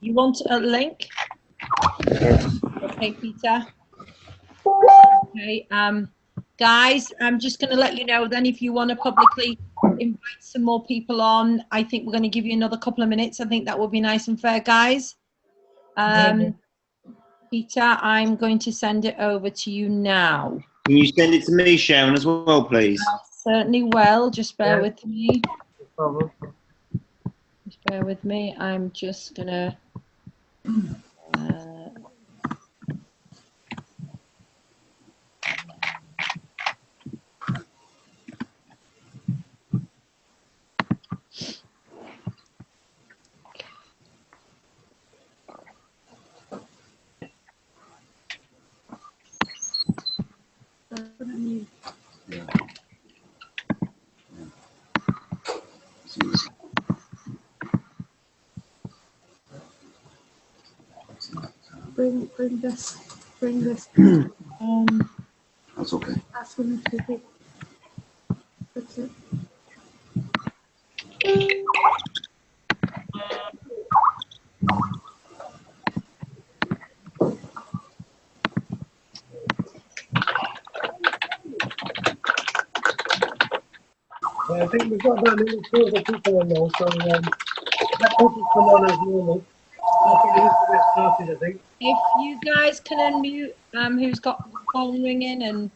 You want a link? Okay, Peter. Okay, guys, I'm just going to let you know then, if you want to publicly invite some more people on, I think we're going to give you another couple of minutes. I think that would be nice and fair, guys. Peter, I'm going to send it over to you now. Can you send it to me, Sharon, as well, please? Certainly will. Just bear with me. No. Just bear with me. I'm just going to... Bring this. That's okay. Ask them to take. That's it. I think we've got about nearly 2 other people on now, so that people come on as normal. I think we need to get started, I think. If you guys can unmute who's got the phone ringing, and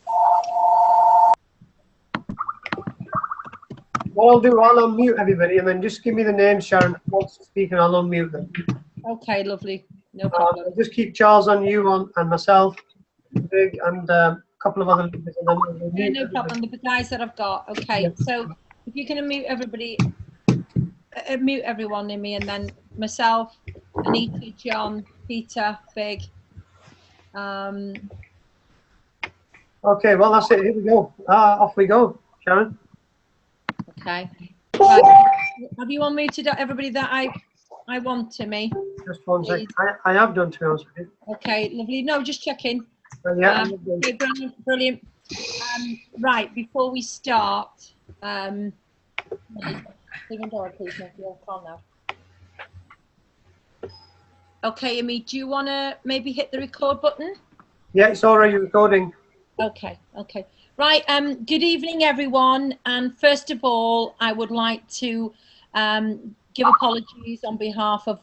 What I'll do, I'll unmute everybody and then just give me the name, Sharon, who wants to speak, and I'll unmute them. okay, lovely, no problem. Just keep Charles on, you on, and myself, Big, and a couple of other people. And then we'll Yeah, mute no everybody. problem. The guys that I've got. Okay, Yeah. so if you can unmute everybody, mute everyone in me, and then myself, Anita, John, Peter, Big. Okay, well, that's it. Here we go. Off we go, Sharon. Okay. Right. Have you unmuted everybody that I want to me? Just one second. I have done, to be honest with you. Okay, lovely. No, just checking. Yeah, Okay, brilliant, brilliant. Right, before we start, leave the door, please, Nick. You're calm now. Okay, Amy, do you want to maybe hit the record button? yeah, it's already recording. Okay, okay. Right, good evening, everyone. And first of all, I would like to give apologies on behalf of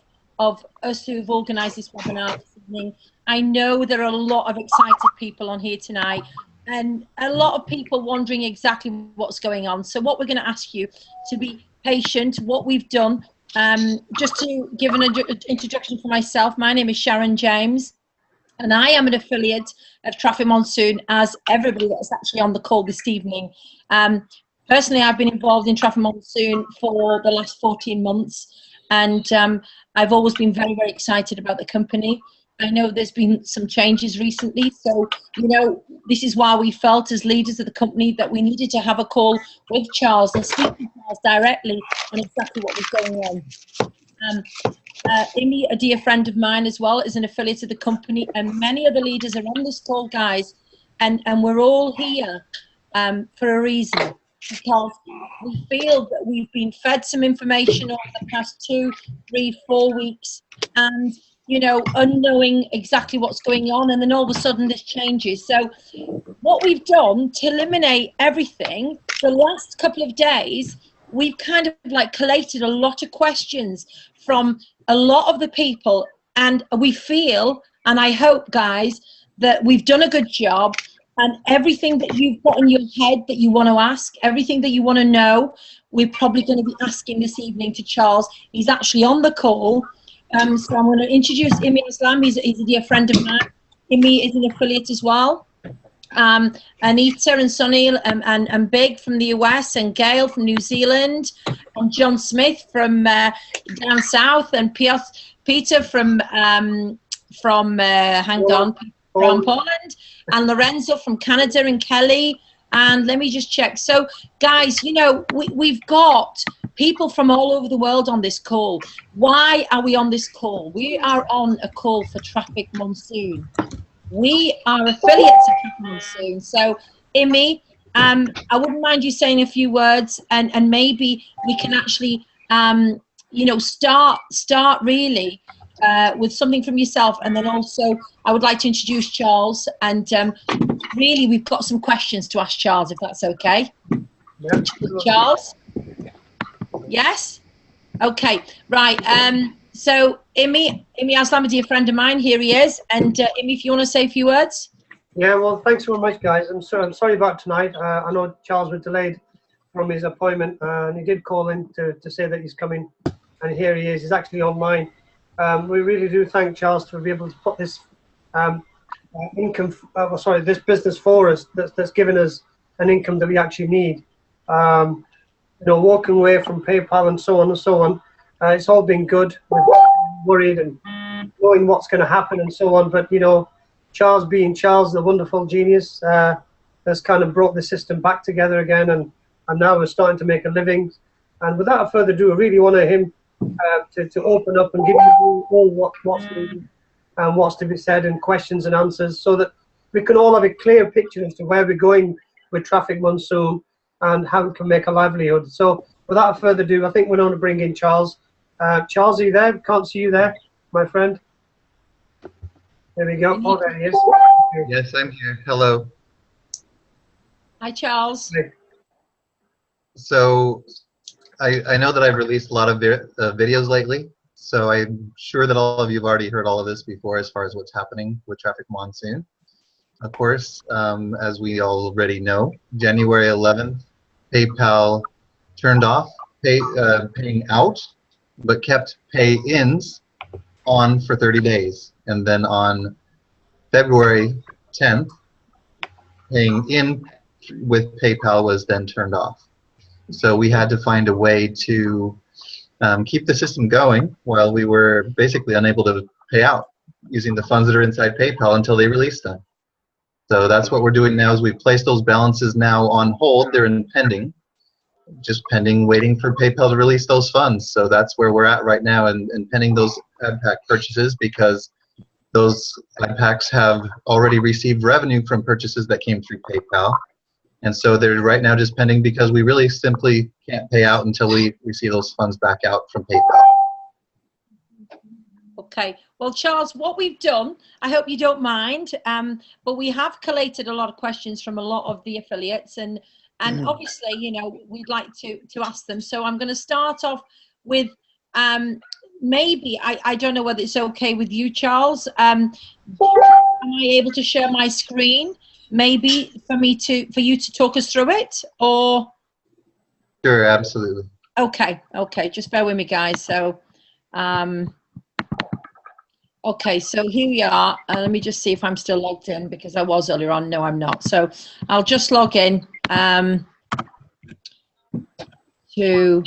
us who've organised this webinar this evening. I know there are a lot of excited people on here tonight, and a lot of people wondering exactly what's going on. So what we're going to ask you to be patient. What we've done, just to give an introduction for myself, my name is Sharon James, and I am an affiliate of Traffic Monsoon, as everybody that's actually on the call this evening. Personally, I've been involved in Traffic Monsoon for the last 14 months, and I've always been very, very excited about the company. I know there's been some changes recently, so, you know, this is why we felt as leaders of the company that we needed to have a call with Charles and speak to Charles directly on exactly what was going on. Amy, a dear friend of mine as well, is an affiliate of the company, and many other leaders are on this call, guys, and we're all here for a reason, because we feel that we've been fed some information over the past 2, 3, 4 weeks, and, you know, unknowing exactly what's going on, and then all of a sudden this changes. So what we've done to eliminate everything, the last couple of days, we've kind of like collated a lot of questions from a lot of the people, and we feel, and I hope, guys, that we've done a good job, and everything that you've got in your head that you want to ask, everything that you want to know, we're probably going to be asking this evening to Charles. He's actually on the call. So I'm going to introduce Imi Islam. He's a dear friend of mine. Imi is an affiliate as well. Anita and Sunil and Big from the US, and Gail from New Zealand, and John Smith from down south, and Peter from Poland, and Lorenzo from Canada, and Kelly. And let me just check. So, guys, you know, we've got people from all over the world on this call. Why are we on this call? We are on a call for Traffic Monsoon. We are affiliates of Traffic Monsoon. So, Imi, I wouldn't mind you saying a few words, and maybe we can actually, you know, start really with something from yourself, and then also I would like to introduce Charles. And really, we've got some questions to ask Charles, if that's okay. Yeah. Charles? Yes? Okay, right. So Imi Aslam, a dear friend of mine, here he is. And Imi, if you want to say a few words. Yeah, well, thanks very much, guys. I'm sorry about tonight. I know Charles was delayed from his appointment, and he did call in to say that he's coming, and here he is. He's actually online. We really do thank Charles for being able to put this this business for us. That's given us an income that we actually need. You know, walking away from PayPal and so on and so on. It's all been good. We're worried and knowing what's going to happen and so on, but you know, Charles being Charles, the wonderful genius, has kind of brought the system back together again, and now we're starting to make a living. And without further ado, I really want him to open up and give you all what's needed and what's to be said, and questions and answers, so that we can all have a clear picture as to where we're going with Traffic Monsoon and how we can make a livelihood. So without further ado, I think we're going to bring in Charles. Charles, are you there? Can't see you there, my friend. There we go. Oh, there he is. Yes, I'm here. Hello. Hi, Charles. So I know that I've released a lot of videos lately, so I'm sure that all of you have already heard all of this before as far as what's happening with Traffic Monsoon. Of course, as we already know, January 11th, PayPal turned off paying out, but kept pay-ins on for 30 days. And then on February 10th, paying in with PayPal was then turned off. So we had to find a way to keep the system going while we were basically unable to pay out using the funds that are inside PayPal until they release them. So that's what we're doing now, is we've placed those balances now on hold. They're in pending, just pending, waiting for PayPal to release those funds. So that's where we're at right now, and pending those ad pack purchases, because those ad packs have already received revenue from purchases that came through PayPal. And so they're right now just pending because we really simply can't pay out until we receive those funds back out from PayPal. Okay. Well, Charles, what we've done, I hope you don't mind, but we have collated a lot of questions from a lot of the affiliates, and obviously, you know, we'd like to ask them. So I'm going to start off with maybe, I don't know whether it's okay with you, Charles. Am I able to share my screen? Maybe for you to talk us through it, or? Sure, absolutely. Okay, just bear with me, guys. So, okay, so here we are. Let me just see if I'm still logged in, because I was earlier on. No, I'm not. So I'll just log in to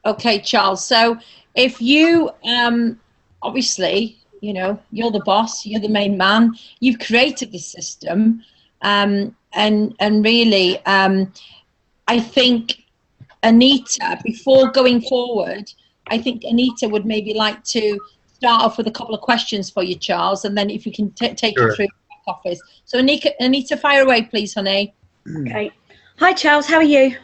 okay, Charles. So if you obviously, you know, you're the boss, you're the main man, you've created the system, and really, I think Anita, before going forward, I think Anita would maybe like to start off with a couple of questions for you, Charles, and then if you can take Sure. you through the back office. So Anita, fire away, please, honey. Okay. Hi, Charles. How are you?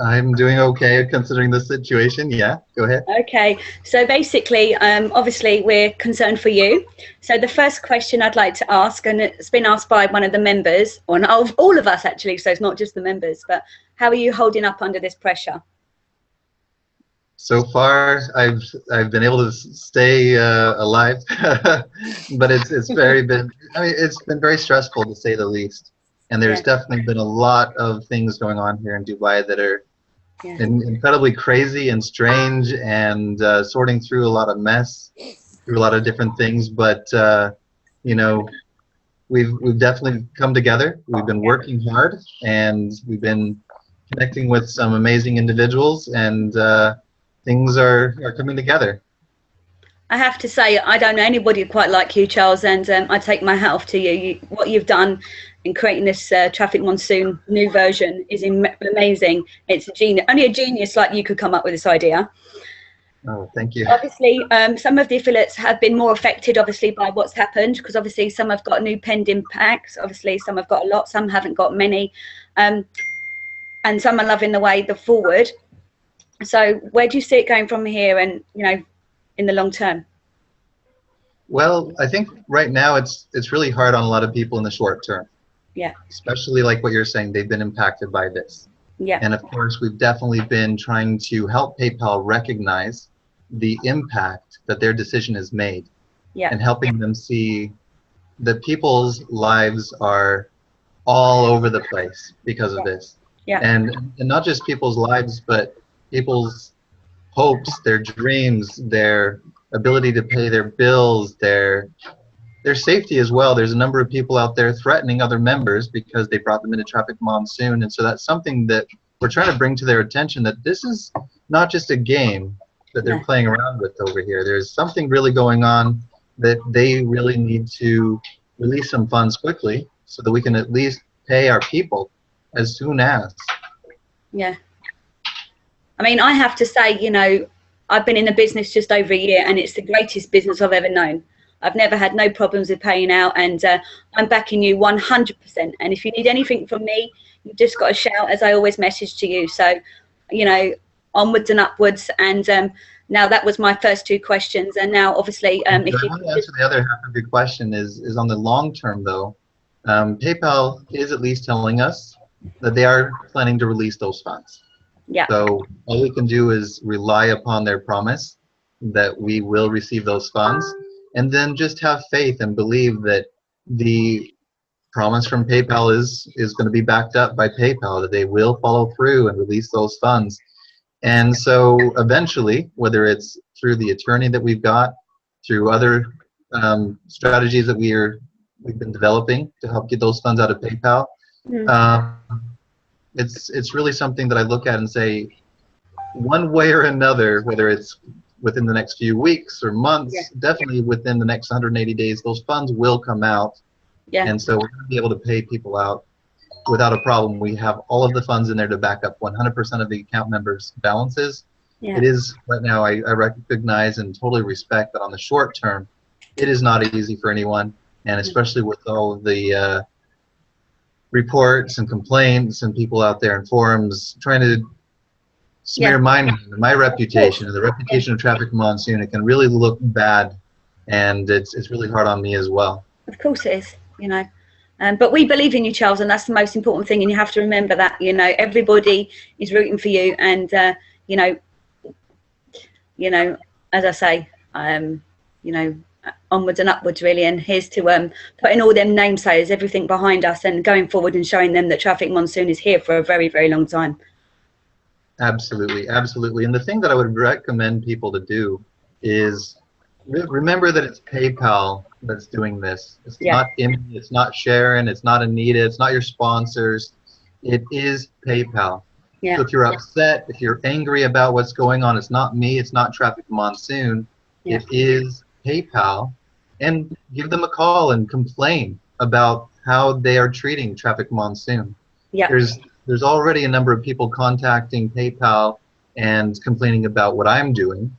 I'm doing okay considering the situation. Yeah, go ahead. Okay. So basically, obviously, we're concerned for you. So the first question I'd like to ask, and it's been asked by one of the members, or all of us actually, so it's not just the members, but how are you holding up under this pressure? So far, I've been able to stay alive, but it's been very stressful, to say the least. And there's definitely been a lot of things going on here in Dubai that are incredibly crazy and strange, and sorting through a lot of mess, through a lot of different things. But you know, we've definitely come together. We've been working hard, and we've been connecting with some amazing individuals, and things are coming together. I have to say, I don't know anybody quite like you, Charles, and I take my hat off to you. What you've done in creating this Traffic Monsoon new version is amazing. It's a genius. Only a genius like you could come up with this idea. Oh, thank you. Obviously, some of the affiliates have been more affected, obviously, by what's happened, because obviously some have got new pending packs. Obviously, some have got a lot, some haven't got many. and some are loving the way forward. So where do you see it going from here, and in the long term? Well, I think right now it's really hard on a lot of people in the short term. Yeah. Especially like what you're saying, they've been impacted by this. Yeah. And of course, we've definitely been trying to help PayPal recognize the impact that their decision has made. Yeah. And helping them see that people's lives are all over the place because of this. Yeah. And not just people's lives, but people's hopes, their dreams, their ability to pay their bills, their safety as well. There's a number of people out there threatening other members because they brought them into traffic monsoon, and so that's something that we're trying to bring to their attention, that this is not just a game that they're playing around with over here. There's something really going on that they really need to release some funds quickly so that we can at least pay our people as soon as. Yeah. I mean, I have to say, I've been in the business just over a year, and it's the greatest business I've ever known. I've never had no problems with paying out, and I'm backing you 100%. And if you need anything from me, you've just got to shout, as I always message to you. So, onwards and upwards. And now that was my first two questions. And now, obviously, if you want to answer the other half of your question is on the long term, though. PayPal is at least telling us that they are planning to release those funds. Yeah. So all we can do is rely upon their promise that we will receive those funds, and then just have faith and believe that the promise from PayPal is going to be backed up by PayPal, that they will follow through and release those funds. And so eventually, whether it's through the attorney that we've got, through other strategies that we've been developing to help get those funds out of PayPal, it's really something that I look at and say, one way or another, whether it's within the next few weeks or months, definitely within the next 180 days, those funds will come out. Yeah. And so we're going to be able to pay people out without a problem. We have all of the funds in there to back up 100% of the account members' balances. Yeah. It is, right now, I recognize and totally respect that on the short term, it is not easy for anyone, and especially with all of the reports and complaints and people out there in forums trying to smear my reputation and the reputation of Traffic Monsoon. It can really look bad, and it's really hard on me as well. Of course it is, but we believe in you, Charles, and that's the most important thing, and you have to remember that, everybody is rooting for you, and as I say, onwards and upwards, really. And here's to putting all them namesayers, everything behind us, and going forward and showing them that Traffic Monsoon is here for a very, very long time. Absolutely, absolutely. And the thing that I would recommend people to do is remember that it's PayPal that's doing this. It's not Amy, it's not Sharon, it's not Anita, it's not your sponsors. It is PayPal. Yeah. So if you're upset, if you're angry about what's going on, it's not me, it's not Traffic Monsoon. It is PayPal. And give them a call and complain about how they are treating Traffic Monsoon. Yeah. There's already a number of people contacting PayPal and complaining about what I'm doing,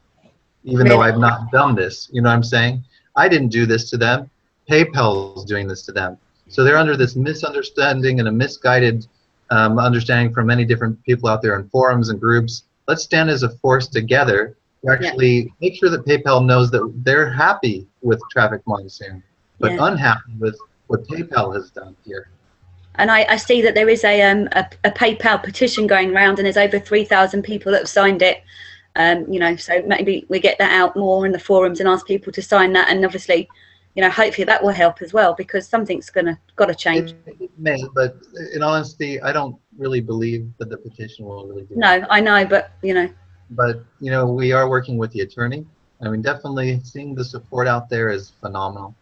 even though I've not done this. You know what I'm saying? I didn't do this to them. PayPal is doing this to them. So they're under this misunderstanding and a misguided understanding from many different people out there in forums and groups. Let's stand as a force together to actually make sure that PayPal knows that they're happy with Traffic Monsoon, but unhappy with what PayPal has done here. And I see that there is a PayPal petition going around, and there's over 3,000 people that have signed it. So maybe we get that out more in the forums and ask people to sign that, and obviously, hopefully that will help as well, because something's got to change. It may, but in honesty, I don't really believe that the petition will really do No, I know, but But we are working with the attorney. I mean, definitely seeing the support out there is phenomenal.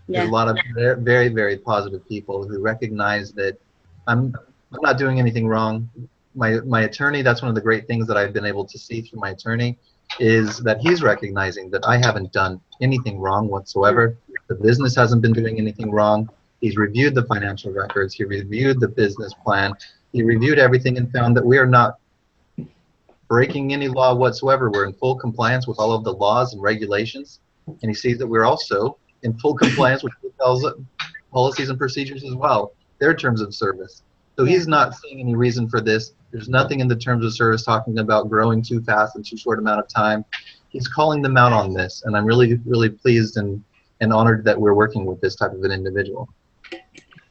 There's a lot of very, very positive people who recognize that I'm not doing anything wrong. My attorney, that's one of the great things that I've been able to see through my attorney, is that he's recognizing that I haven't done anything wrong whatsoever. The business hasn't been doing anything wrong. He's reviewed the financial records. He reviewed the business plan. He reviewed everything and found that we are not breaking any law whatsoever. We're in full compliance with all of the laws and regulations. And he sees that we're also in full compliance with PayPal's policies and procedures as well, their terms of service. So he's not seeing any reason for this. There's nothing in the terms of service talking about growing too fast in too short amount of time. He's calling them out on this, and I'm really, really pleased and honored that we're working with this type of an individual.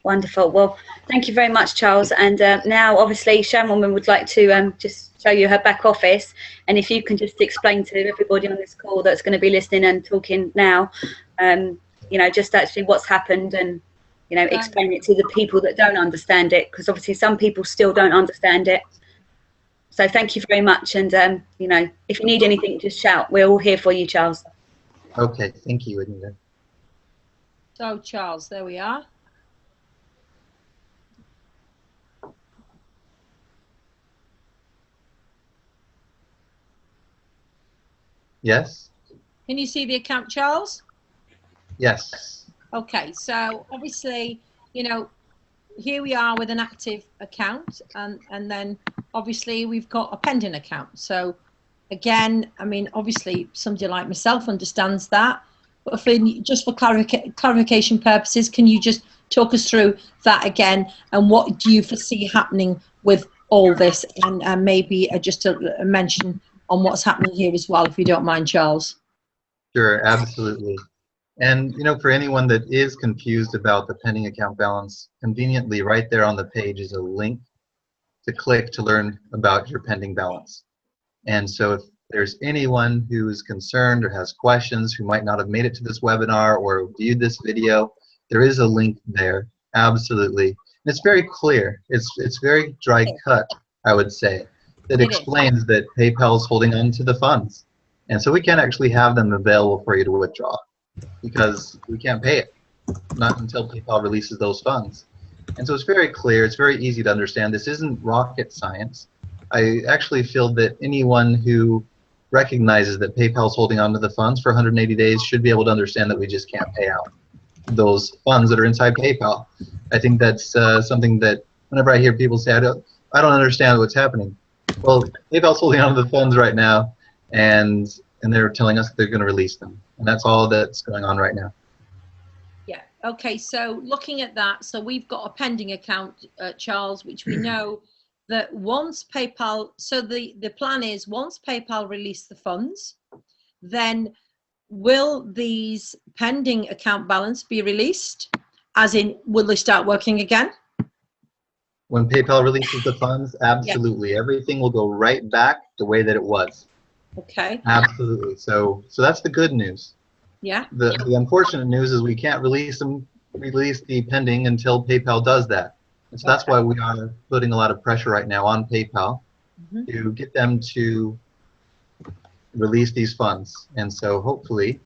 Wonderful. Well, thank you very much, Charles. And now, obviously, Sharon would like to just show you her back office. And if you can just explain to everybody on this call that's going to be listening and talking now, you know, just actually what's happened and, you know, explain it to the people that don't understand it, because obviously some people still don't understand it. So thank you very much. And, you know, if you need anything, just shout. We're all here for you, Charles. Okay, thank you, Anita. So, Charles, there we are. Yes? Can you see the account, Charles? Yes. Okay, so obviously, you know, here we are with an active account, and then obviously we've got a pending account. So again, I mean, obviously somebody like myself understands that, but just for clarification purposes, can you just talk us through that again, and what do you foresee happening with all this, and maybe just a mention on what's happening here as well, if you don't mind, Charles? Sure, absolutely. And, you know, for anyone that is confused about the pending account balance, conveniently right there on the page is a link to click to learn about your pending balance. And so if there's anyone who is concerned or has questions, who might not have made it to this webinar or viewed this video, there is a link there, absolutely. And it's very clear. It's very dry cut, I would say, that explains that PayPal is holding on to the funds. And so we can't actually have them available for you to withdraw, because we can't pay it, not until PayPal releases those funds. And so it's very clear, it's very easy to understand. This isn't rocket science. I actually feel that anyone who recognizes that PayPal is holding on to the funds for 180 days should be able to understand that we just can't pay out those funds that are inside PayPal. I think that's something that whenever I hear people say, I don't understand what's happening. Well, PayPal's holding on to the funds right now, and they're telling us they're going to release them. And that's all that's going on right now. Yeah. Okay. So looking at that, so we've got a pending account, Charles, which we know that once PayPal, so the plan is once PayPal release the funds, then will these pending account balance be released? As in, will they start working again? When PayPal releases the funds, absolutely. Yeah. Everything will go right back the way that it was. Okay. Absolutely. So that's the good news. Yeah. The unfortunate news is we can't release the pending until PayPal does that. And so that's why we are putting a lot of pressure right now on PayPal to get them to release these funds. And so hopefully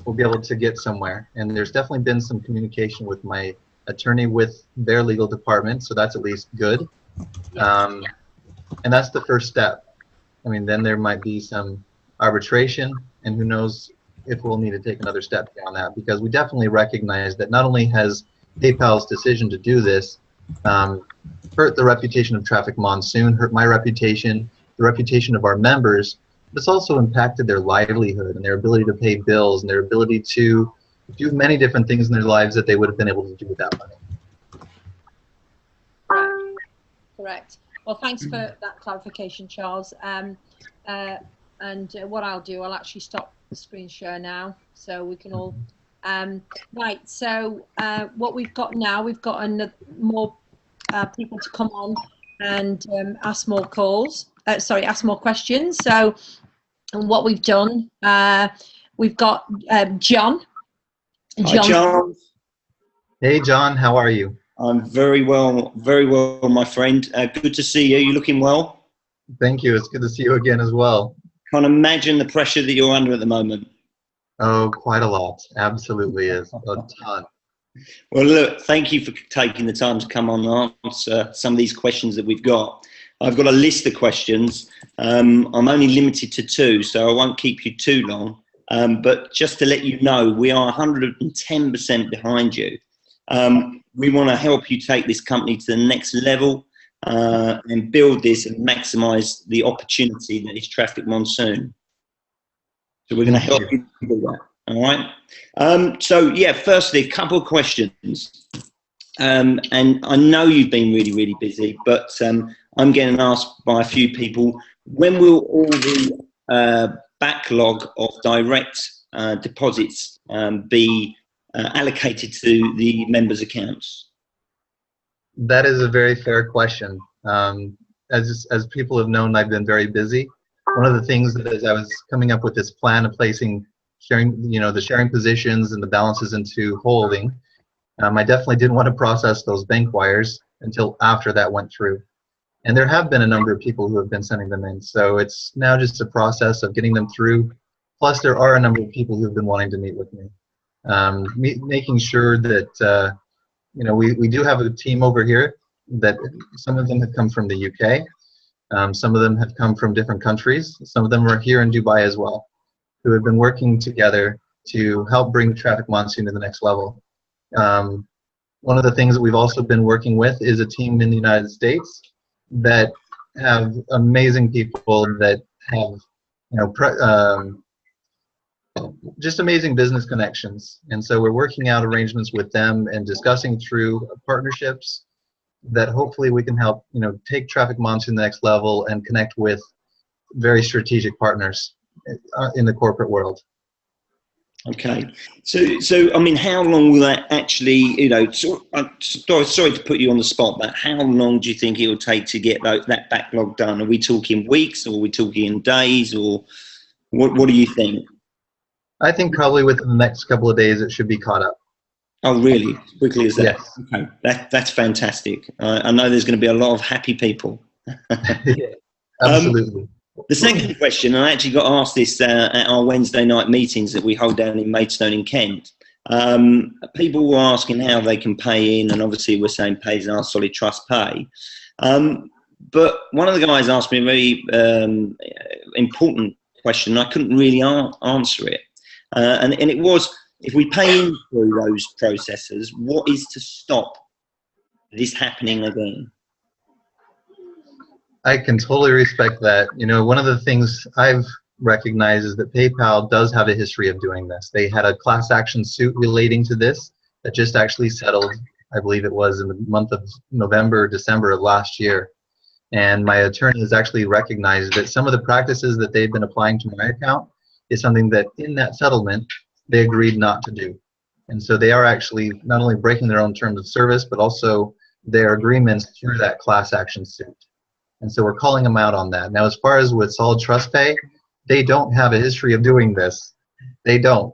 we'll be able to get somewhere. And there's definitely been some communication with my attorney with their legal department, so that's at least good. And that's the first step. I mean, then there might be some arbitration, and who knows if we'll need to take another step beyond that, because we definitely recognize that not only has PayPal's decision to do this hurt the reputation of Traffic Monsoon, hurt my reputation, the reputation of our members, but it's also impacted their livelihood and their ability to pay bills and their ability to do many different things in their lives that they would have been able to do without money. Correct. Well, thanks for that clarification, Charles. And what I'll do, I'll actually stop the screen share now, so we can all. Right. So what we've got now, we've got more people to come on and ask more calls. Ask more questions. So, and what we've done, we've got John. Hi, John. Hey, John. How are you? I'm very well, my friend. Good to see you. You looking well? Thank you. It's good to see you again as well. Can't imagine the pressure that you're under at the moment. Oh, quite a lot. Absolutely is. A ton. Well, look, thank you for taking the time to come on and answer some of these questions that we've got. I've got a list of questions. I'm only limited to 2, so I won't keep you too long. But just to let you know, we are 110% behind you. We want to help you take this company to the next level and build this and maximize the opportunity that is Traffic Monsoon. So we're going to help you do that. All right. So yeah, firstly, a couple of questions. and I know you've been really, really busy, but I'm getting asked by a few people, when will all the backlog of direct deposits be allocated to the members' accounts? That is a very fair question. As people have known, I've been very busy. One of the things that as I was coming up with this plan of placing the sharing positions and the balances into holding, I definitely didn't want to process those bank wires until after that went through. And there have been a number of people who have been sending them in. So it's now just a process of getting them through. Plus, there are a number of people who have been wanting to meet with me, making sure that we do have a team over here that some of them have come from the UK, some of them have come from different countries, some of them are here in Dubai as well, who have been working together to help bring Traffic Monsoon to the next level. One of the things that we've also been working with is a team in the United States that have amazing people that have just amazing business connections, and so we're working out arrangements with them and discussing through partnerships that hopefully we can help take Traffic Monsoon to the next level and connect with very strategic partners in the corporate world. Okay, so I mean, how long will that actually, sorry to put you on the spot, but how long do you think it will take to get that backlog done? Are we talking weeks, or are we talking days, or what do you think? I think probably within the next couple of days it should be caught up. Oh, really? As quickly as that? Yes. Okay, that's fantastic. I know there's going to be a lot of happy people. Yeah, absolutely. The second question, and I actually got asked this at our Wednesday night meetings that we hold down in Maidstone in Kent. People were asking how they can pay in, and obviously we're saying pay as our Solid Trust Pay. But one of the guys asked me a very important question, and I couldn't really answer it. And it was, if we pay in through those processes, what is to stop this happening again? I can totally respect that. One of the things I've recognized is that PayPal does have a history of doing this. They had a class action suit relating to this that just actually settled, I believe it was in the month of November, December of last year. And my attorney has actually recognized that some of the practices that they've been applying to my account is something that in that settlement they agreed not to do. And so they are actually not only breaking their own terms of service, but also their agreements through that class action suit. And so we're calling them out on that. Now, as far as with Solid Trust Pay, they don't have a history of doing this. They don't.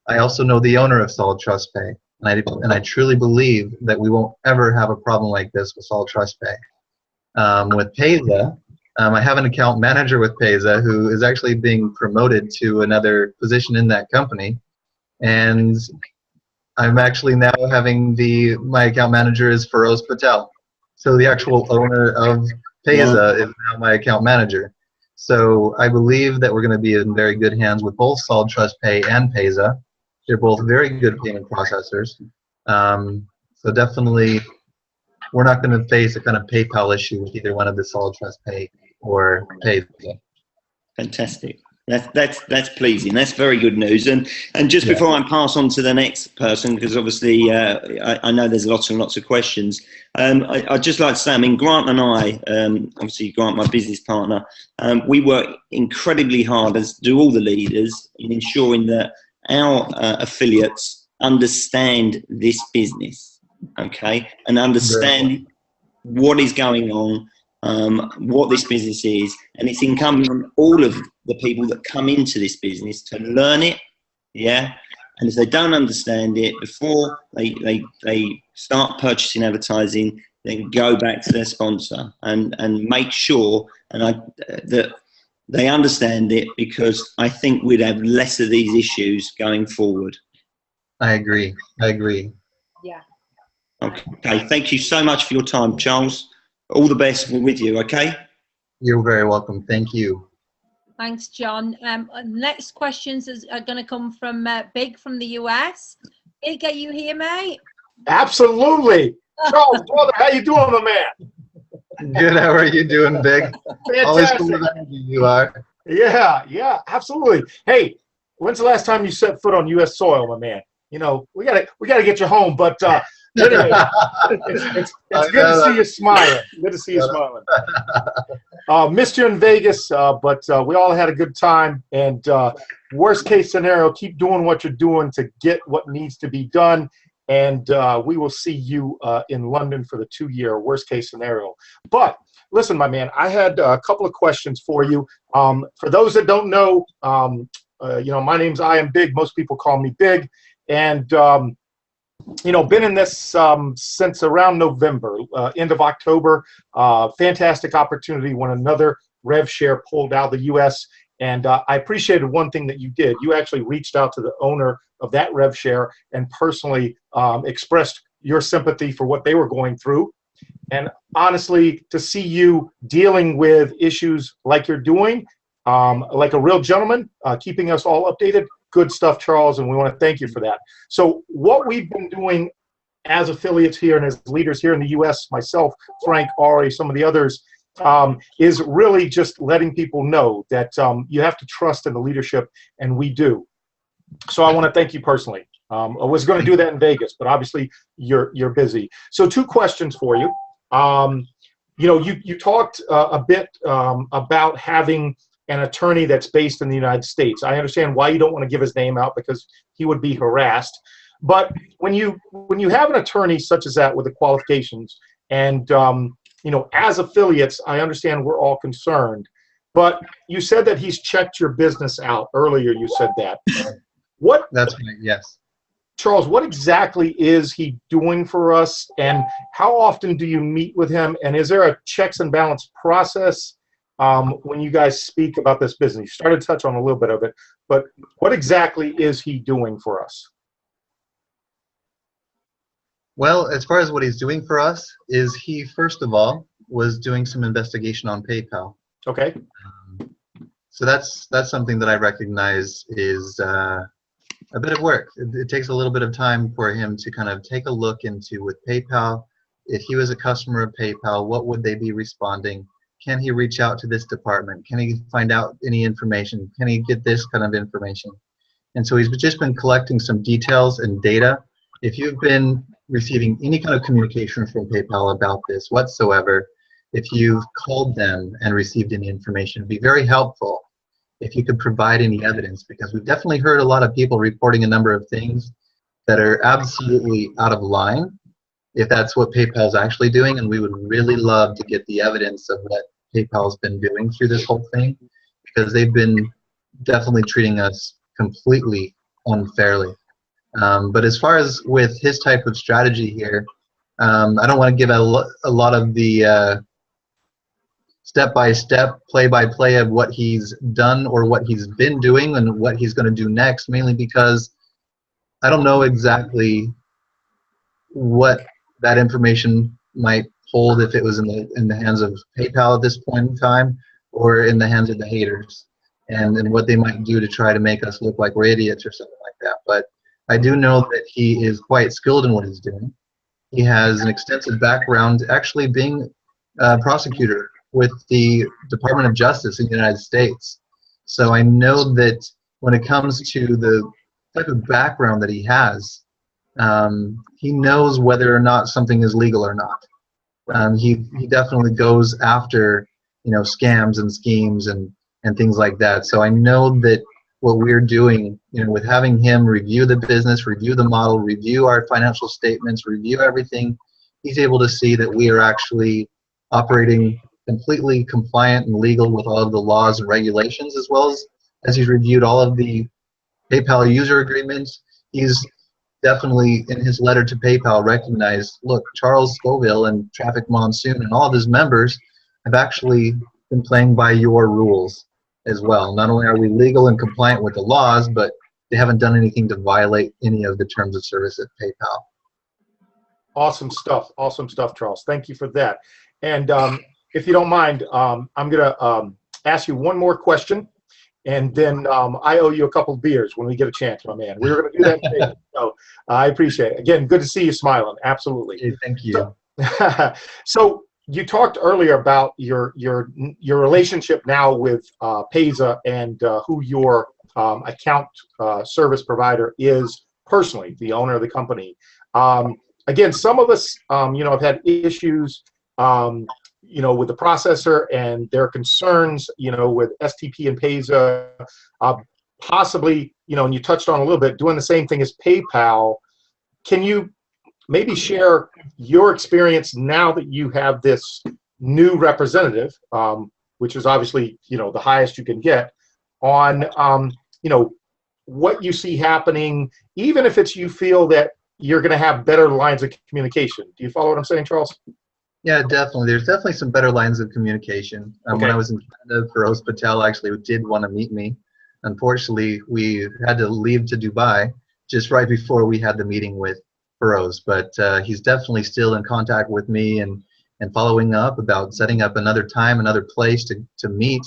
I also know the owner of Solid Trust Pay, and I truly believe that we won't ever have a problem like this with Solid Trust Pay. With Payza, I have an account manager with Payza who is actually being promoted to another position in that company, and I'm actually now having my account manager is Feroz Patel. So the actual owner of Payza is now my account manager. So I believe that we're going to be in very good hands with both Solid Trust Pay and Payza. They're both very good payment processors. So definitely, we're not going to face a kind of PayPal issue with either one of the Solid Trust Pay or Payza. Fantastic. That's pleasing. That's very good news. And just before I pass on to the next person, because obviously I know there's lots and lots of questions, I'd just like to say, I mean, Grant and I, obviously Grant, my business partner, we work incredibly hard, as do all the leaders, in ensuring that our affiliates understand this business, okay, and understand what is going on, what this business is, and it's incumbent on all of the people that come into this business to learn it, yeah. And if they don't understand it before they start purchasing advertising, then go back to their sponsor and make sure that they understand it, because I think we'd have less of these issues going forward. I agree. Yeah. Okay. Thank you so much for your time, Charles. All the best with you, okay? You're very welcome. Thank you. Thanks, John. Next questions are going to come from Big from the US. Big, are you here, mate? Absolutely. Charles, brother, how you doing, my man? Good. How are you doing, Big? Fantastic. Always full of energy, you are. Yeah, absolutely. Hey, when's the last time you set foot on U.S. soil, my man? We gotta get you home. But Anyway, it's good to see you smiling. Good to see you smiling. Missed you in Vegas, but we all had a good time. And worst case scenario, keep doing what you're doing to get what needs to be done. And we will see you in London for the 2-year worst case scenario. But listen, my man, I had a couple of questions for you. For those that don't know, my name's I Am Big. Most people call me Big. And, been in this since around November, end of October. Fantastic opportunity when another rev share pulled out of the U.S. And I appreciated one thing that you did. You actually reached out to the owner of that rev share and personally expressed your sympathy for what they were going through. And honestly, to see you dealing with issues like you're doing, like a real gentleman, keeping us all updated, good stuff, Charles, and we want to thank you for that. So what we've been doing as affiliates here and as leaders here in the U.S., myself, Frank, Ari, some of the others, is really just letting people know that you have to trust in the leadership, and we do. So I want to thank you personally. I was going to do that in Vegas, but obviously you're busy. So 2 questions for you. You talked a bit about having an attorney that's based in the United States. I understand why you don't want to give his name out because he would be harassed. But when you have an attorney such as that with the qualifications, and as affiliates, I understand we're all concerned. But you said that he's checked your business out earlier. You said that. What? That's right. Yes. Charles, what exactly is he doing for us, and how often do you meet with him? And is there a checks and balance process when you guys speak about this business? You started to touch on a little bit of it, but what exactly is he doing for us? Well, as far as what he's doing for us, is he, first of all, was doing some investigation on PayPal. Okay. So that's something that I recognize is a bit of work. It takes a little bit of time for him to kind of take a look into with PayPal. If he was a customer of PayPal, what would they be responding? Can he reach out to this department? Can he find out any information? Can he get this kind of information? And so he's just been collecting some details and data. If you've been receiving any kind of communication from PayPal about this whatsoever, if you've called them and received any information, it'd be very helpful if you could provide any evidence, because we've definitely heard a lot of people reporting a number of things that are absolutely out of line, if that's what PayPal's actually doing, and we would really love to get the evidence of what PayPal's been doing through this whole thing, because they've been definitely treating us completely unfairly. But as far as with his type of strategy here, I don't want to give a lot of the step-by-step, play-by-play of what he's done or what he's been doing and what he's going to do next, mainly because I don't know exactly what that information might hold if it was in the hands of PayPal at this point in time, or in the hands of the haters, and what they might do to try to make us look like we're idiots or something like that. But I do know that he is quite skilled in what he's doing. He has an extensive background actually being a prosecutor with the Department of Justice in the United States. So I know that when it comes to the type of background that he has, he knows whether or not something is legal or not. He definitely goes after, scams and schemes and things like that. So I know that what we're doing, with having him review the business, review the model, review our financial statements, review everything, he's able to see that we are actually operating completely compliant and legal with all of the laws and regulations, as well as he's reviewed all of the PayPal user agreements. He's definitely, in his letter to PayPal, recognized, look, Charles Scoville and Traffic Monsoon and all of his members have actually been playing by your rules as well. Not only are we legal and compliant with the laws, but they haven't done anything to violate any of the terms of service at PayPal. Awesome stuff, Charles. Thank you for that. And if you don't mind, I'm going to ask you one more question, and then I owe you a couple of beers when we get a chance, my man. We were going to do that today, so I appreciate it. Again, good to see you smiling. Absolutely. Hey, thank you. So you talked earlier about your relationship now with Payza and who your account service provider is personally, the owner of the company. again, some of us, have had issues, with the processor, and there are concerns, with STP and Payza, possibly, and you touched on a little bit, doing the same thing as PayPal. Can you maybe share your experience now that you have this new representative, which is obviously, the highest you can get, on, what you see happening, even if it's you feel that you're going to have better lines of communication. Do you follow what I'm saying, Charles? Yeah, definitely. There's definitely some better lines of communication. Okay. When I was in Canada, Feroz Patel actually did want to meet me. Unfortunately, we had to leave to Dubai just right before we had the meeting with Feroz. But he's definitely still in contact with me and following up about setting up another time, another place to meet.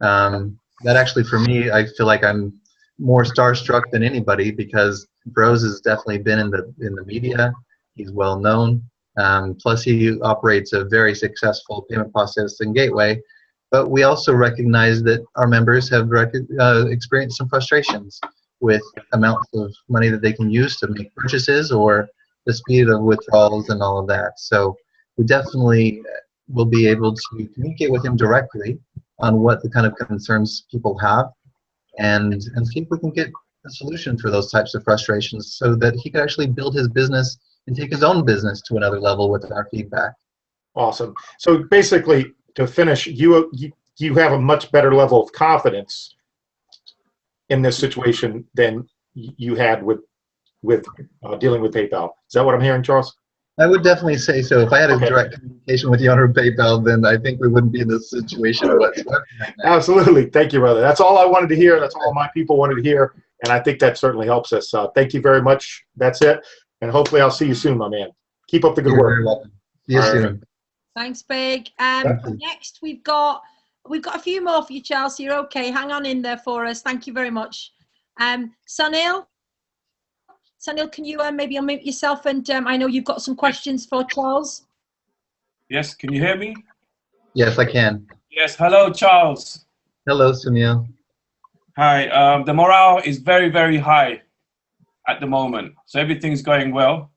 That actually, for me, I feel like I'm more starstruck than anybody, because Feroz has definitely been in the media. He's well known. Plus, he operates a very successful payment processing gateway. But we also recognize that our members have experienced some frustrations with amounts of money that they can use to make purchases, or the speed of withdrawals and all of that. So we definitely will be able to communicate with him directly on what the kind of concerns people have, and see if we can get a solution for those types of frustrations, so that he could actually build his business and take his own business to another level with our feedback. Awesome. So basically, to finish, you have a much better level of confidence in this situation than you had with dealing with PayPal. Is that what I'm hearing, Charles? I would definitely say so. If I had a Okay. direct communication with the owner of PayPal, then I think we wouldn't be in this situation whatsoever. Absolutely. Thank you, brother. That's all I wanted to hear. That's all my people wanted to hear. And I think that certainly helps us. Thank you very much. That's it. And hopefully I'll see you soon, my man. Keep up the good You're work. very welcome. See you soon. Thanks, Big. Thank you. Next, we've got a few more for you, Charles. You're okay. Hang on in there for us. Thank you very much. Sunil, can you maybe unmute yourself? And I know you've got some questions for Charles. Yes, can you hear me? Yes, I can. Yes, hello, Charles. Hello, Sunil. Hi, the morale is very, very high at the moment. So everything's going well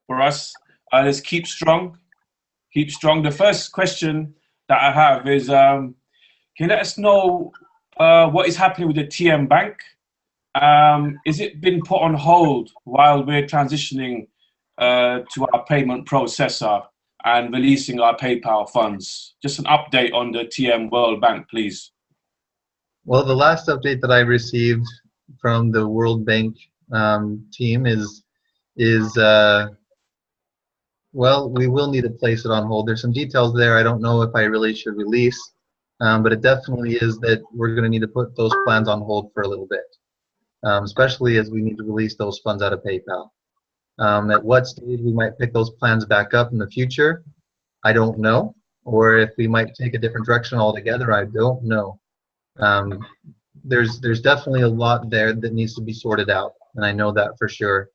for us. Let's keep strong. Keep strong. The first question that I have is, can you let us know what is happening with the TM Bank? Is it been put on hold while we're transitioning to our payment processor and releasing our PayPal funds? Just an update on the TM World Bank, please. Well, the last update that I received from the World Bank team is well, we will need to place it on hold. There's some details there I don't know if I really should release, but it definitely is that we're going to need to put those plans on hold for a little bit, especially as we need to release those funds out of PayPal. At what stage we might pick those plans back up in the future, I don't know. Or if we might take a different direction altogether, I don't know. There's definitely a lot there that needs to be sorted out, and I know that for sure.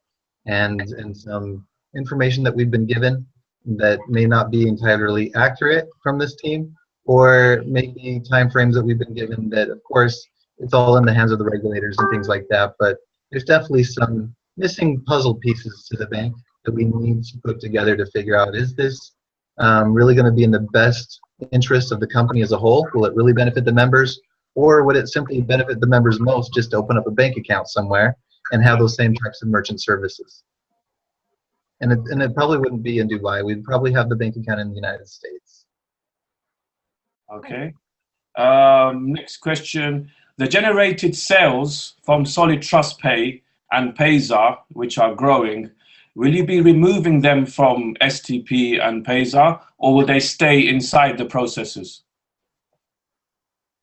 And some information that we've been given that may not be entirely accurate from this team, or maybe timeframes that we've been given that, of course, it's all in the hands of the regulators and things like that. But there's definitely some missing puzzle pieces to the bank that we need to put together to figure out, is this really going to be in the best interest of the company as a whole? Will it really benefit the members? Or would it simply benefit the members most just to open up a bank account somewhere and have those same types of merchant services? And it probably wouldn't be in Dubai. We'd probably have the bank account in the United States. Okay. Next question. The generated sales from Solid Trust Pay and Payza, which are growing, will you be removing them from STP and Payza, or will they stay inside the processors?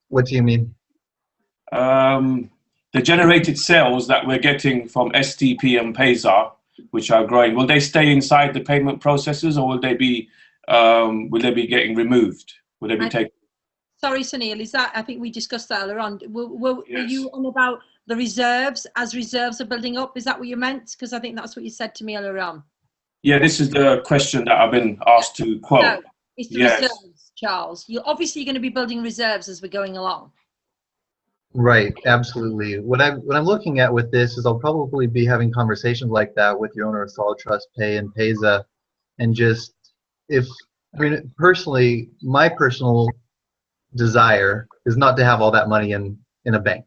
What do you mean? The generated sales that we're getting from STP and Payza, which are growing, will they stay inside the payment processors, or will they be getting removed? Will they be taken? Sorry, Sunil, is that, I think we discussed that earlier on. Were Yes. you on about the reserves, as reserves are building up? Is that what you meant? Because I think that's what you said to me earlier on. Yeah, this is the question that I've been asked to quote. No, it's the Yes. reserves, Charles. You're obviously going to be building reserves as we're going along. Right, absolutely. What I'm looking at with this is I'll probably be having conversations like that with the owner of Solid Trust Pay and Payza, and just personally, my personal desire is not to have all that money in a bank.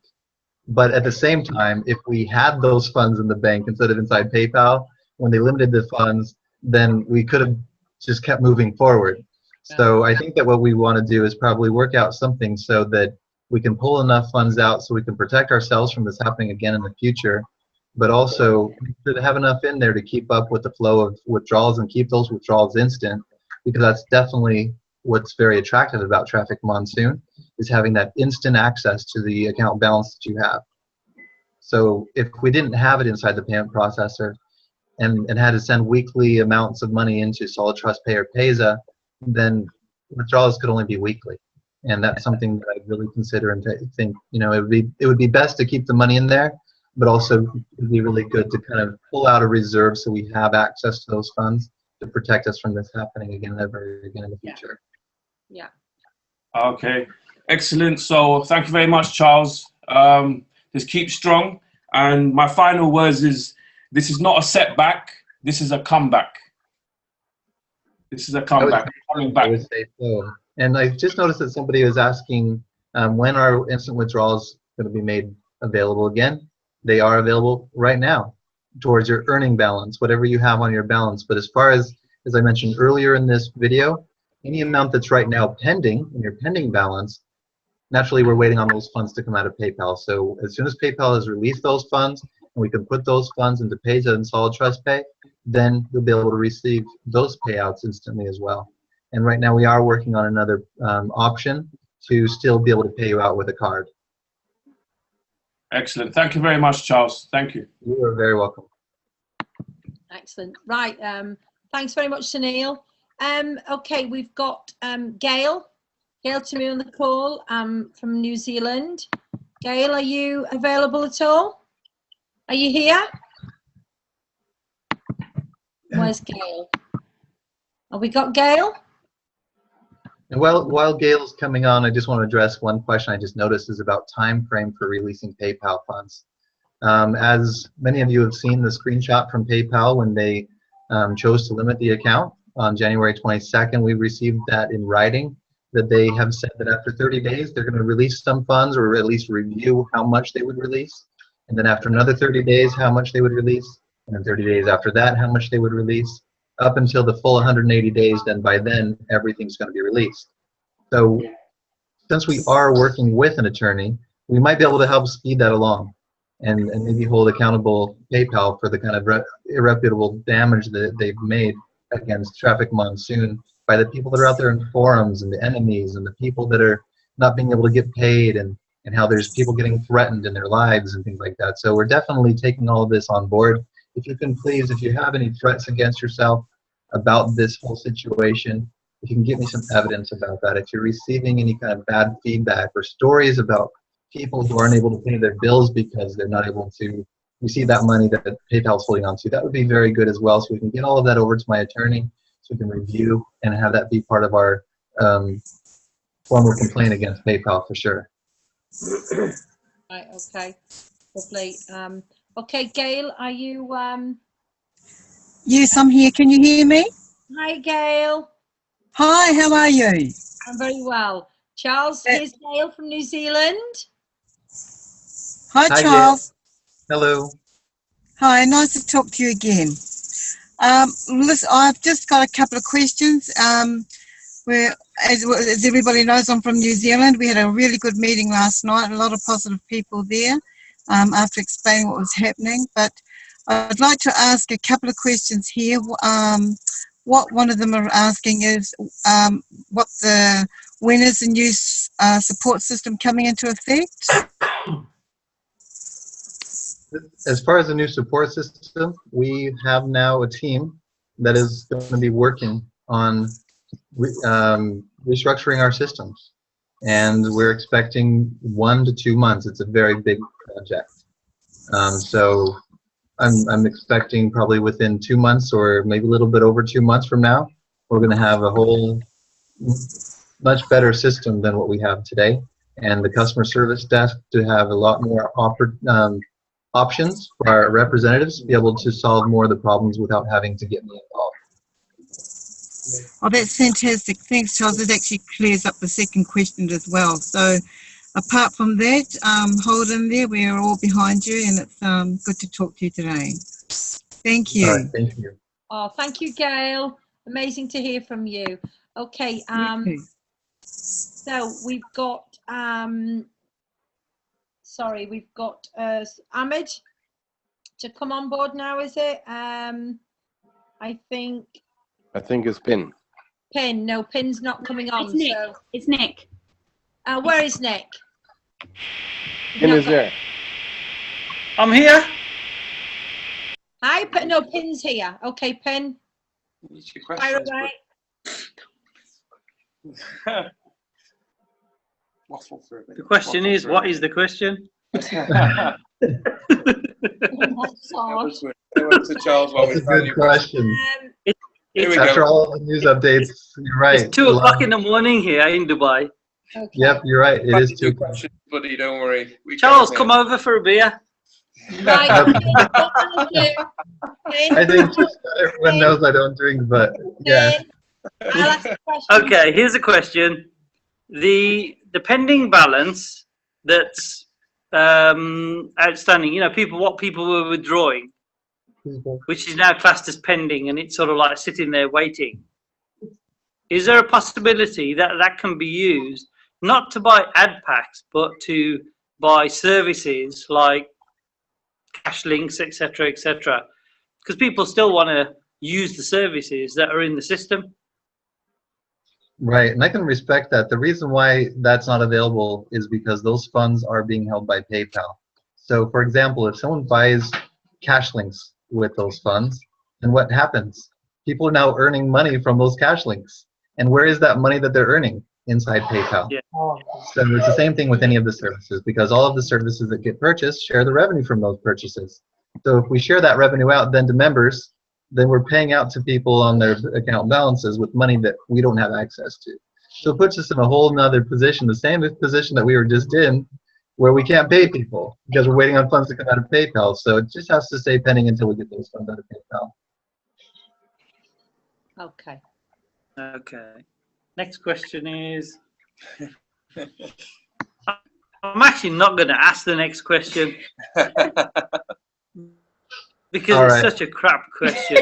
But at the same time, if we had those funds in the bank instead of inside PayPal, when they limited the funds, then we could have just kept moving forward. So I think that what we want to do is probably work out something so that we can pull enough funds out so we can protect ourselves from this happening again in the future, but also to have enough in there to keep up with the flow of withdrawals and keep those withdrawals instant, because that's definitely what's very attractive about Traffic Monsoon, is having that instant access to the account balance that you have. So if we didn't have it inside the payment processor and had to send weekly amounts of money into Solid Trust Pay or Payza, then withdrawals could only be weekly. And that's something that I'd really consider and think, you know, it would be best to keep the money in there, but also it would be really good to kind of pull out a reserve so we have access to those funds to protect us from this happening again and ever again in the future. Yeah. Okay, excellent. So thank you very much, Charles. Just keep strong. And my final words is, this is not a setback. This is a comeback. This is a comeback. Coming back. I would say so. And I just noticed that somebody was asking when are instant withdrawals going to be made available again. They are available right now towards your earning balance, whatever you have on your balance. But as far as I mentioned earlier in this video, any amount that's right now pending in your pending balance, naturally we're waiting on those funds to come out of PayPal. So as soon as PayPal has released those funds and we can put those funds into Payza and Solid Trust Pay, then you'll be able to receive those payouts instantly as well. And right now we are working on another option to still be able to pay you out with a card. Excellent. Thank you very much, Charles. Thank you. You are very welcome. Excellent. Right. Thanks very much, Sunil. Okay, we've got Gail to me on the call from New Zealand. Gail, are you available at all? Are you here? Where's Gail? Have we got Gail? And while Gail's coming on, I just want to address one question I just noticed is about time frame for releasing PayPal funds. As many of you have seen the screenshot from PayPal when they chose to limit the account on January 22nd, we received that in writing, that they have said that after 30 days they're going to release some funds, or at least review how much they would release, and then after another 30 days how much they would release, and then 30 days after that how much they would release, up until the full 180 days. Then by then everything's going to be released. So since we are working with an attorney, we might be able to help speed that along and maybe hold accountable PayPal for the kind of irreparable damage that they've made against Traffic Monsoon by the people that are out there in forums, and the enemies, and the people that are not being able to get paid, and how there's people getting threatened in their lives and things like that. So we're definitely taking all of this on board. If you can please, if you have any threats against yourself about this whole situation, if you can give me some evidence about that. If you're receiving any kind of bad feedback or stories about people who aren't able to pay their bills because they're not able to receive that money that PayPal's holding on to, that would be very good as well. So we can get all of that over to my attorney so we can review and have that be part of our formal complaint against PayPal for sure. Right, okay, lovely. Okay, Gail, are you? Yes, I'm here. Can you hear me? Hi, Gail. Hi, how are you? I'm very well. Charles, here's Gail from New Zealand. Hi, Charles. Gail. Hello. Hi, nice to talk to you again. Listen, I've just got a couple of questions. As everybody knows, I'm from New Zealand. We had a really good meeting last night, a lot of positive people there after explaining what was happening. But I'd like to ask a couple of questions here. What one of them are asking is when is the new support system coming into effect? As far as the new support system, we have now a team that is going to be working on restructuring our systems, and we're expecting 1 to 2 months. It's a very big project, so I'm expecting probably within 2 months, or maybe a little bit over 2 months from now, we're going to have a whole much better system than what we have today. and the customer service desk to have a lot more options for our representatives to be able to solve more of the problems without having to get me involved. Oh, that's fantastic. Thanks, Charles. It actually clears up the second question as well. So apart from that, hold in there. We are all behind you, and it's good to talk to you today. Thank you. All right, thank you. Oh, thank you, Gail. Amazing to hear from you. Okay, so we've got, sorry, we've got Ahmed to come on board now, is it? I think it's Pin. Pin. No, Pin's not coming on. It's Nick. So. It's Nick. Where is Nick? Pin is there. I'm here. Hi, Pin. No, Pin's here. Okay, Pin. What's your Fire question? away. The question is, what is the question? That's a good question. After all the news updates, you're right. It's 2 o'clock in the morning here in Dubai. Okay. Yep, you're right. It is 2 o'clock. Questions, buddy, don't worry. Charles, come over for a beer. Right. I think just everyone knows I don't drink, but yeah. I'll ask the question. Okay, here's a question. The pending balance that's outstanding, you know, what people were withdrawing, which is now classed as pending, and it's sort of like sitting there waiting. Is there a possibility that that can be used not to buy ad packs, but to buy services like cash links, etc., etc.? Because people still want to use the services that are in the system. Right, and I can respect that. The reason why that's not available is because those funds are being held by PayPal. So, for example, if someone buys cash links with those funds, then what happens? People are now earning money from those cash links. And where is that money that they're earning? Inside PayPal. Yeah. So it's the same thing with any of the services, because all of the services that get purchased share the revenue from those purchases. So if we share that revenue out then to members, then we're paying out to people on their account balances with money that we don't have access to. So it puts us in a whole nother position, the same position that we were just in, where we can't pay people because we're waiting on funds to come out of PayPal. So it just has to stay pending until we get those funds out of PayPal. Okay. Okay. Next question is, I'm actually not going to ask the next question because it's such a crap question.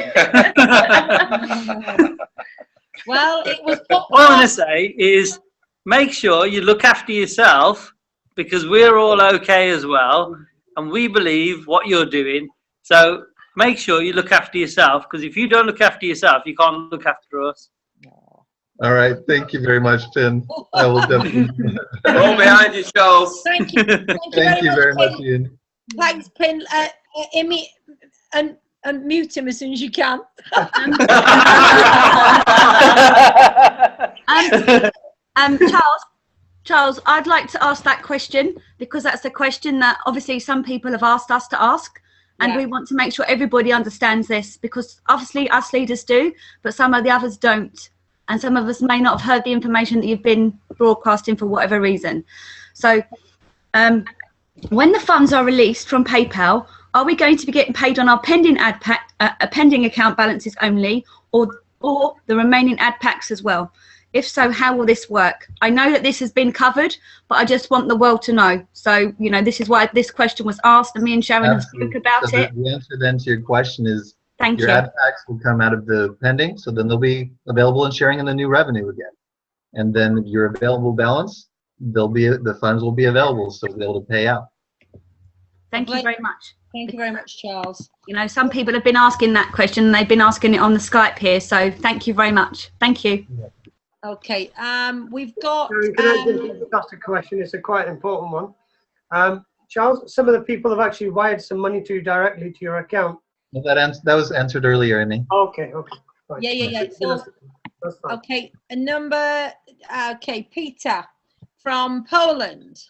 Well, it was. All I'm going to say is make sure you look after yourself, because we're all okay as well, and we believe what you're doing. So make sure you look after yourself, because if you don't look after yourself, you can't look after us. All right, thank you very much, Finn. I will definitely. Roll behind you, Charles. Thank you. Thank you very much, Ian. Thanks, Pin. Amy, and mute him as soon as you can. Charles, I'd like to ask that question, because that's a question that obviously some people have asked us to ask, and we want to make sure everybody understands this, because obviously us leaders do, but some of the others don't. And some of us may not have heard the information that you've been broadcasting for whatever reason. So when the funds are released from PayPal, are we going to be getting paid on our pending ad pack, pending account balances only, or the remaining ad packs as well? If so, how will this work? I know that this has been covered, but I just want the world to know. So, you know, this is why this question was asked, and me and Sharon have spoken about it. The answer then to your question is, Thank your you. ad packs will come out of the pending, so then they'll be available and sharing in the new revenue again. And then your available balance, the funds will be available, so they'll be able to pay out. Thank you very much. Thank you very much, Charles. You know, some people have been asking that question, and they've been asking it on the Skype here. So thank you very much. Thank you. Okay. We've got. Can I just ask a question? It's a quite important one. Charles, some of the people have actually wired some money to you directly to your account. Well, that was answered earlier, Amy. Okay. Fine. Yeah. So, that's fine. okay, a number. Okay, Peter from Poland.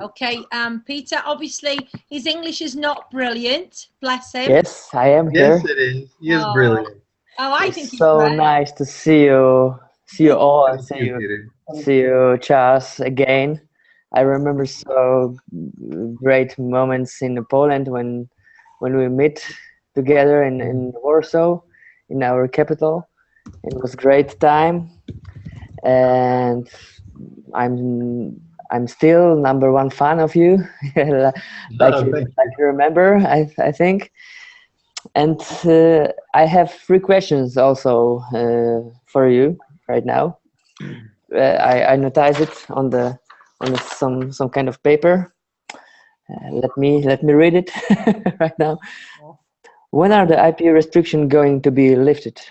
Okay, Peter. Obviously, his English is not brilliant. Bless him. Yes, I am here. Yes, it is. He is brilliant. Oh, I think he's so great. nice to see you all, and see you. see you, Charles, again. I remember so great moments in Poland when we met together in Warsaw, in our capital. It was great time, and I'm still #1 fan of you, like you remember, I think. And I have 3 questions also for you right now. I noticed it on some kind of paper. Let me read it right now. When are the IP restrictions going to be lifted?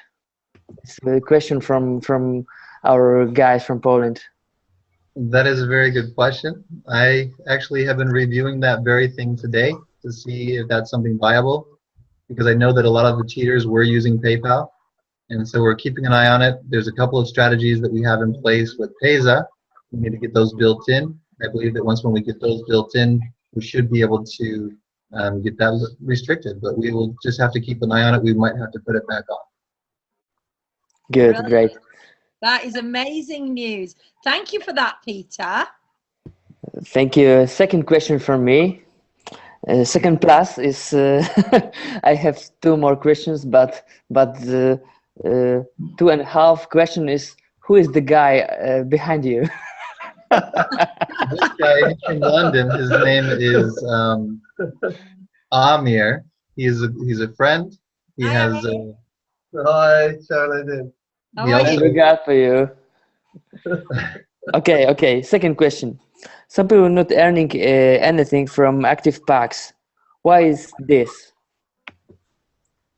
It's a question from our guys from Poland. That is a very good question. I actually have been reviewing that very thing today to see if that's something viable, because I know that a lot of the cheaters were using PayPal, and so we're keeping an eye on it. There's a couple of strategies that we have in place with Payza. We need to get those built in. I believe that when we get those built in, we should be able to get that restricted, but we will just have to keep an eye on it. We might have to put it back on. Good, Brilliant. great. That is amazing news. Thank you for that, Peter. Thank you. Second question from me. Second plus is I have 2 more questions, but the 2.5 question is, who is the guy behind you? This guy from London, his name is Amir. He's a friend. He has. Hi, Charlie. I regard for you. Okay. Second question. Some people not earning anything from active packs. Why is this?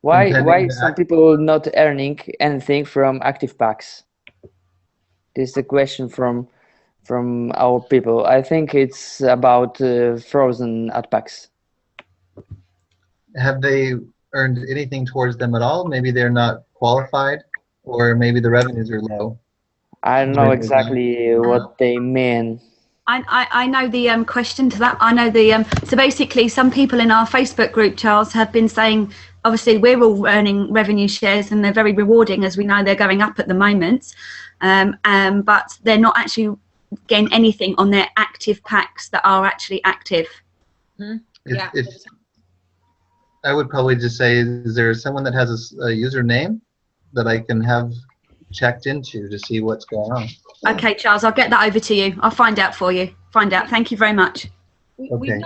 Why some people not earning anything from active packs? This is a question from our people. I think it's about frozen ad packs. Have they earned anything towards them at all? Maybe they're not qualified, or maybe the revenues are low. I don't know exactly what they mean. I know the question to that. I know the so basically some people in our Facebook group, Charles, have been saying, obviously we're all earning revenue shares and they're very rewarding, as we know they're going up at the moment, but they're not actually getting anything on their active packs that are actually active. Yeah. I would probably just say, is there someone that has a username that I can have checked into to see what's going on? Okay, Charles, I'll get that over to you. I'll find out for you. Thank you very much. We've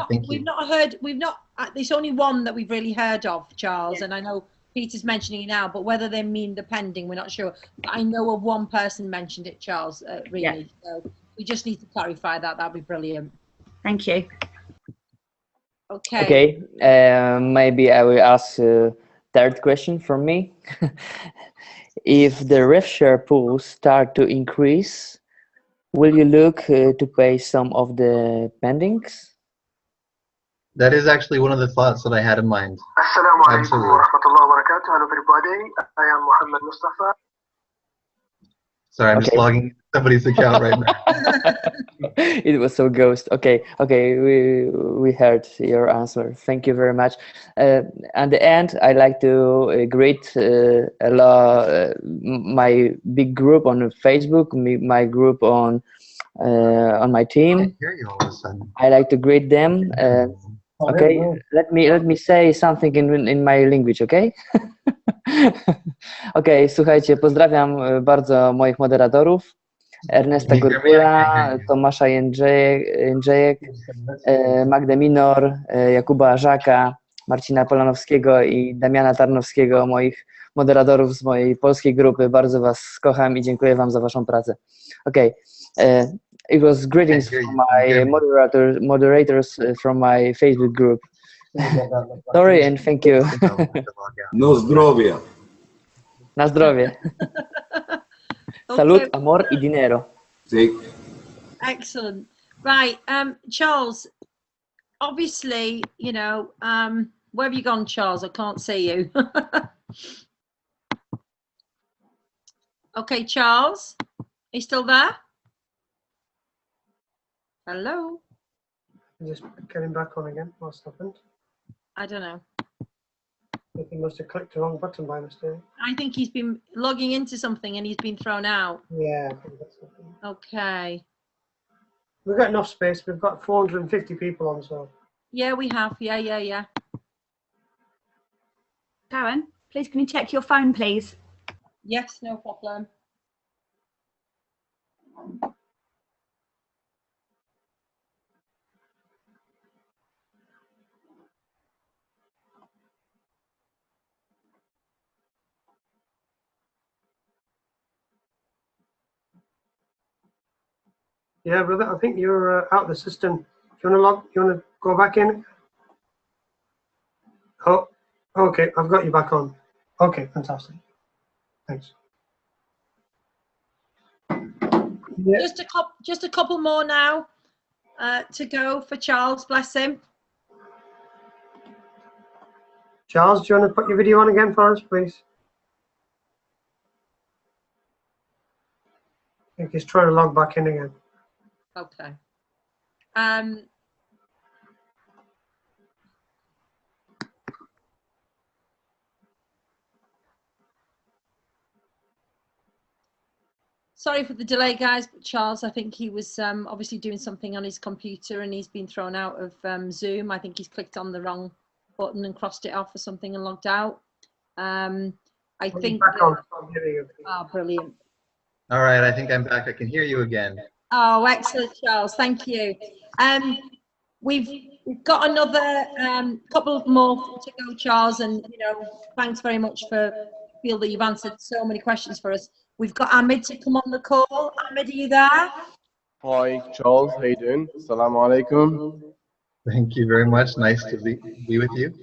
not heard. There's only one that we've really heard of, Charles, and I know Peter's mentioning it now. But whether they mean the pending, we're not sure. But I know of one person mentioned it, Charles. Really, so we just need to clarify that. That'd be brilliant. Thank you. Okay. Maybe I will ask a third question from me. If the ref share pools start to increase, will you look to pay some of the pendings? That is actually one of the thoughts that I had in mind. Absolutely. Hello everybody. I am Mohammed Mustafa. Sorry, I'm just logging into somebody's account right now. It was so ghost. Okay, we heard your answer. Thank you very much. At the end, I'd like to greet my big group on Facebook, my group on my team. I hear you all of a sudden. I like to greet them. Okay, let me say something in my language, okay? Okay, słuchajcie, pozdrawiam bardzo moich moderatorów, Ernesta Gorgula, Tomasza Jędrzejek, Magdę Minor, Jakuba Żaka, Marcina Polanowskiego i Damiana Tarnowskiego, moich moderatorów z mojej polskiej grupy. Bardzo was kocham i dziękuję wam za waszą pracę. Okay, it was greetings from my moderators from my Facebook group. Sorry and thank you. No zdrowie. Na zdrowie. Salud, amor y dinero. Excellent. Right, Charles, obviously, you know, where have you gone, Charles? I can't see you. Okay, Charles, are you still there? Hello? Just getting back on again. What's happened? I don't know. I think he must have clicked the wrong button by mistake. I think he's been logging into something and he's been thrown out. Yeah, I think that's something. Okay. We've got enough space. We've got 450 people on, so. Yeah, we have. Yeah. Karen, please can you check your phone, please? Yes, no problem. Yeah, brother, I think you're out of the system. You want to go back in? Oh, okay, I've got you back on. Okay, fantastic. Thanks. Yeah. Just a couple more now to go for Charles. Bless him. Charles, do you want to put your video on again for us, please? I think he's trying to log back in again. Okay. Sorry for the delay, guys, but Charles, I think he was obviously doing something on his computer and he's been thrown out of Zoom. I think he's clicked on the wrong button and crossed it off or something and logged out. I think. Brilliant. All right, I think I'm back. I can hear you again. Oh, excellent, Charles. Thank you. We've got another couple more to go, Charles, and thanks very much for feel that you've answered so many questions for us. We've got Ahmed to come on the call. Ahmed, are you there? Hi, Charles. How you doing? Assalamu alaikum. Thank you very much. Nice to be with you.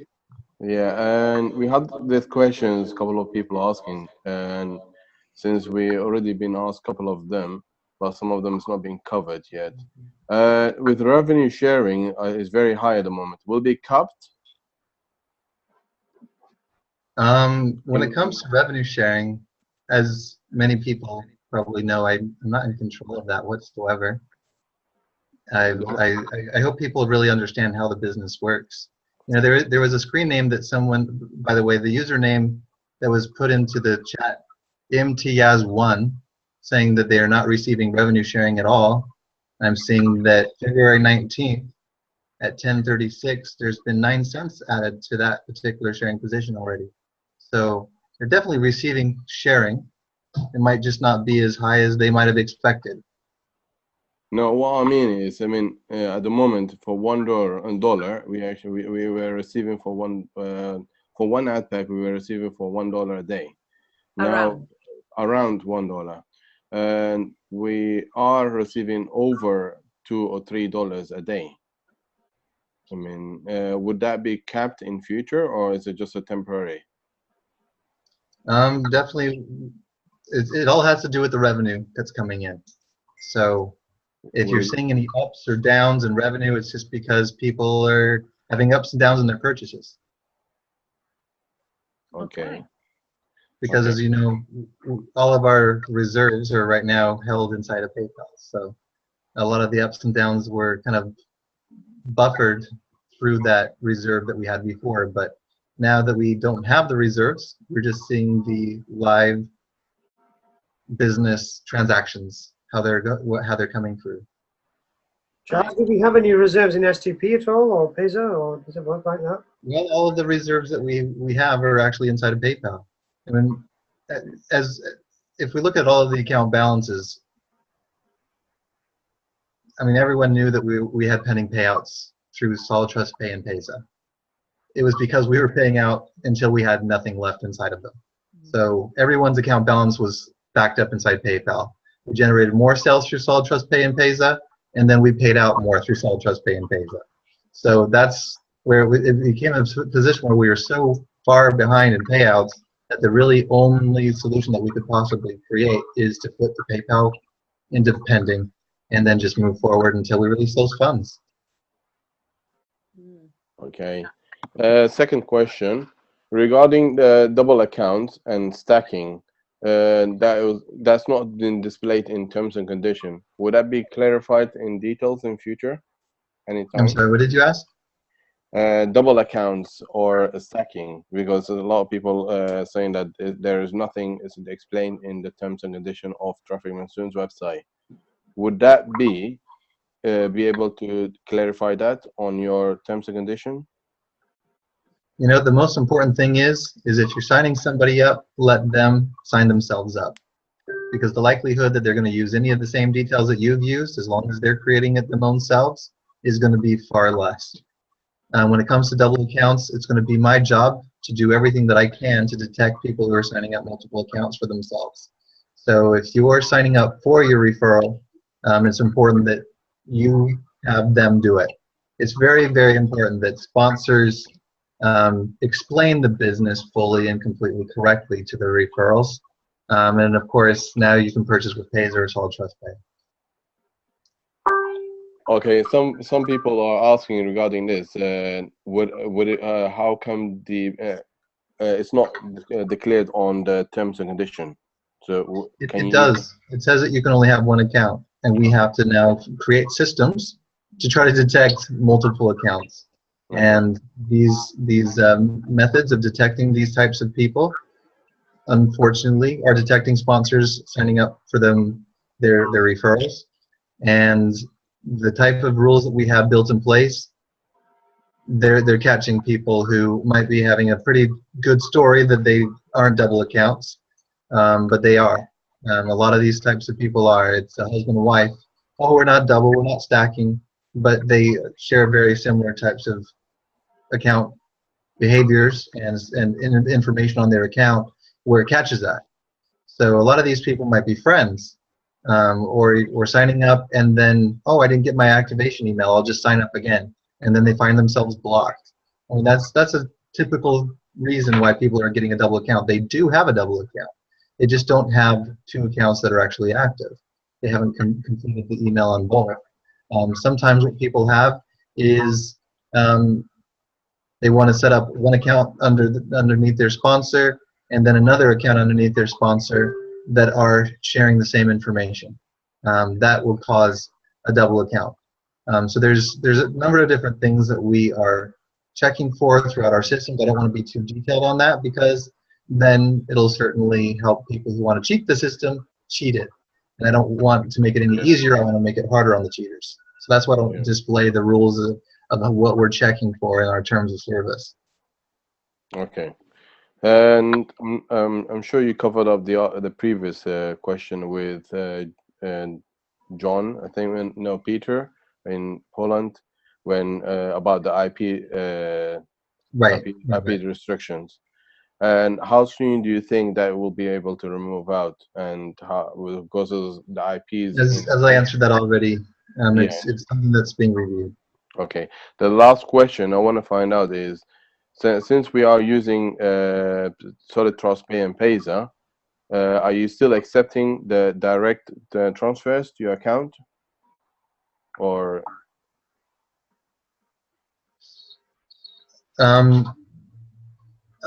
Yeah, and we had these questions, a couple of people asking, and since we already been asked a couple of them, but some of them is not being covered yet. With revenue sharing, is very high at the moment. Will it be capped? When it comes to revenue sharing, as many people probably know, I'm not in control of that whatsoever. I hope people really understand how the business works. There was a screen name that someone, by the way, the username that was put into the chat, MTYAZ1, saying that they are not receiving revenue sharing at all. I'm seeing that February 19th at 10:36, there's been 9 cents added to that particular sharing position already. So they're definitely receiving sharing. It might just not be as high as they might have expected. No, what I mean is, at the moment for $1, we were receiving for one ad pack, we were receiving for $1 a day. Now around $1, and we are receiving over $2 or $3 a day. Would that be capped in future, or is it just a temporary? Definitely, it all has to do with the revenue that's coming in. So if you're seeing any ups or downs in revenue, it's just because people are having ups and downs in their purchases. Okay. Because as you know, all of our reserves are right now held inside of PayPal. So a lot of the ups and downs were kind of buffered through that reserve that we had before. But now that we don't have the reserves, we're just seeing the live business transactions, how they're coming through. Charles, do we have any reserves in STP at all, or Pesa, or does it work like that? Well, all of the reserves that we have are actually inside of PayPal. If we look at all of the account balances, everyone knew that we had pending payouts through Solid Trust Pay and Pesa. It was because we were paying out until we had nothing left inside of them. So everyone's account balance was backed up inside PayPal. We generated more sales through Solid Trust Pay and Pesa, and then we paid out more through Solid Trust Pay and Pesa. So that's where it became a position where we were so far behind in payouts that the really only solution that we could possibly create is to put the PayPal into pending and then just move forward until we release those funds. Okay. Second question, regarding the double accounts and stacking, that's not been displayed in terms and condition. Would that be clarified in details in future? Anytime? I'm sorry, what did you ask? Double accounts or stacking, because a lot of people saying that there is nothing is explained in the terms and condition of Traffic Monsoon's website. would that be able to clarify that on your terms and condition? You know, the most important thing is if you're signing somebody up, let them sign themselves up. Because the likelihood that they're going to use any of the same details that you've used, as long as they're creating it themselves, is going to be far less. When it comes to double accounts, it's going to be my job to do everything that I can to detect people who are signing up multiple accounts for themselves. So if you are signing up for your referral, it's important that you have them do it. It's very, very important that sponsors explain the business fully and completely correctly to their referrals. And of course, now you can purchase with Pays or Solid Trust Pay. Okay, some people are asking regarding this. How come it's not declared on the terms and condition? So it does. It says that you can only have one account, and we have to now create systems to try to detect multiple accounts. And these methods of detecting these types of people, unfortunately, are detecting sponsors signing up for their referrals. And the type of rules that we have built in place, they're catching people who might be having a pretty good story that they aren't double accounts, but they are. A lot of these types of people are. It's a husband and wife. Oh, we're not double, we're not stacking, but they share very similar types of account behaviors and information on their account where it catches that. So a lot of these people might be friends, or signing up and then, oh, I didn't get my activation email, I'll just sign up again, and then they find themselves blocked. I mean, that's a typical reason why people are getting a double account. They do have a double account. They just don't have two accounts that are actually active. They haven't completed the email on both. Sometimes what people have is they want to set up one account underneath their sponsor and then another account underneath their sponsor that are sharing the same information. That will cause a double account. So there's a number of different things that we are checking for throughout our systems. I don't want to be too detailed on that because then it'll certainly help people who want to cheat the system cheat it. And I don't want to make it any easier. I want to make it harder on the cheaters. So that's why I don't display the rules of what we're checking for in our terms of service. Okay. And I'm sure you covered up the previous question with John, I think, Peter in Poland, when about the IP IP restrictions. And how soon do you think that will be able to remove out? And how, because of the IPs? As I answered that already, it's something that's being reviewed. Okay. The last question I want to find out is, since we are using Solid Trust Pay and Payza, are you still accepting the direct transfers to your account? Or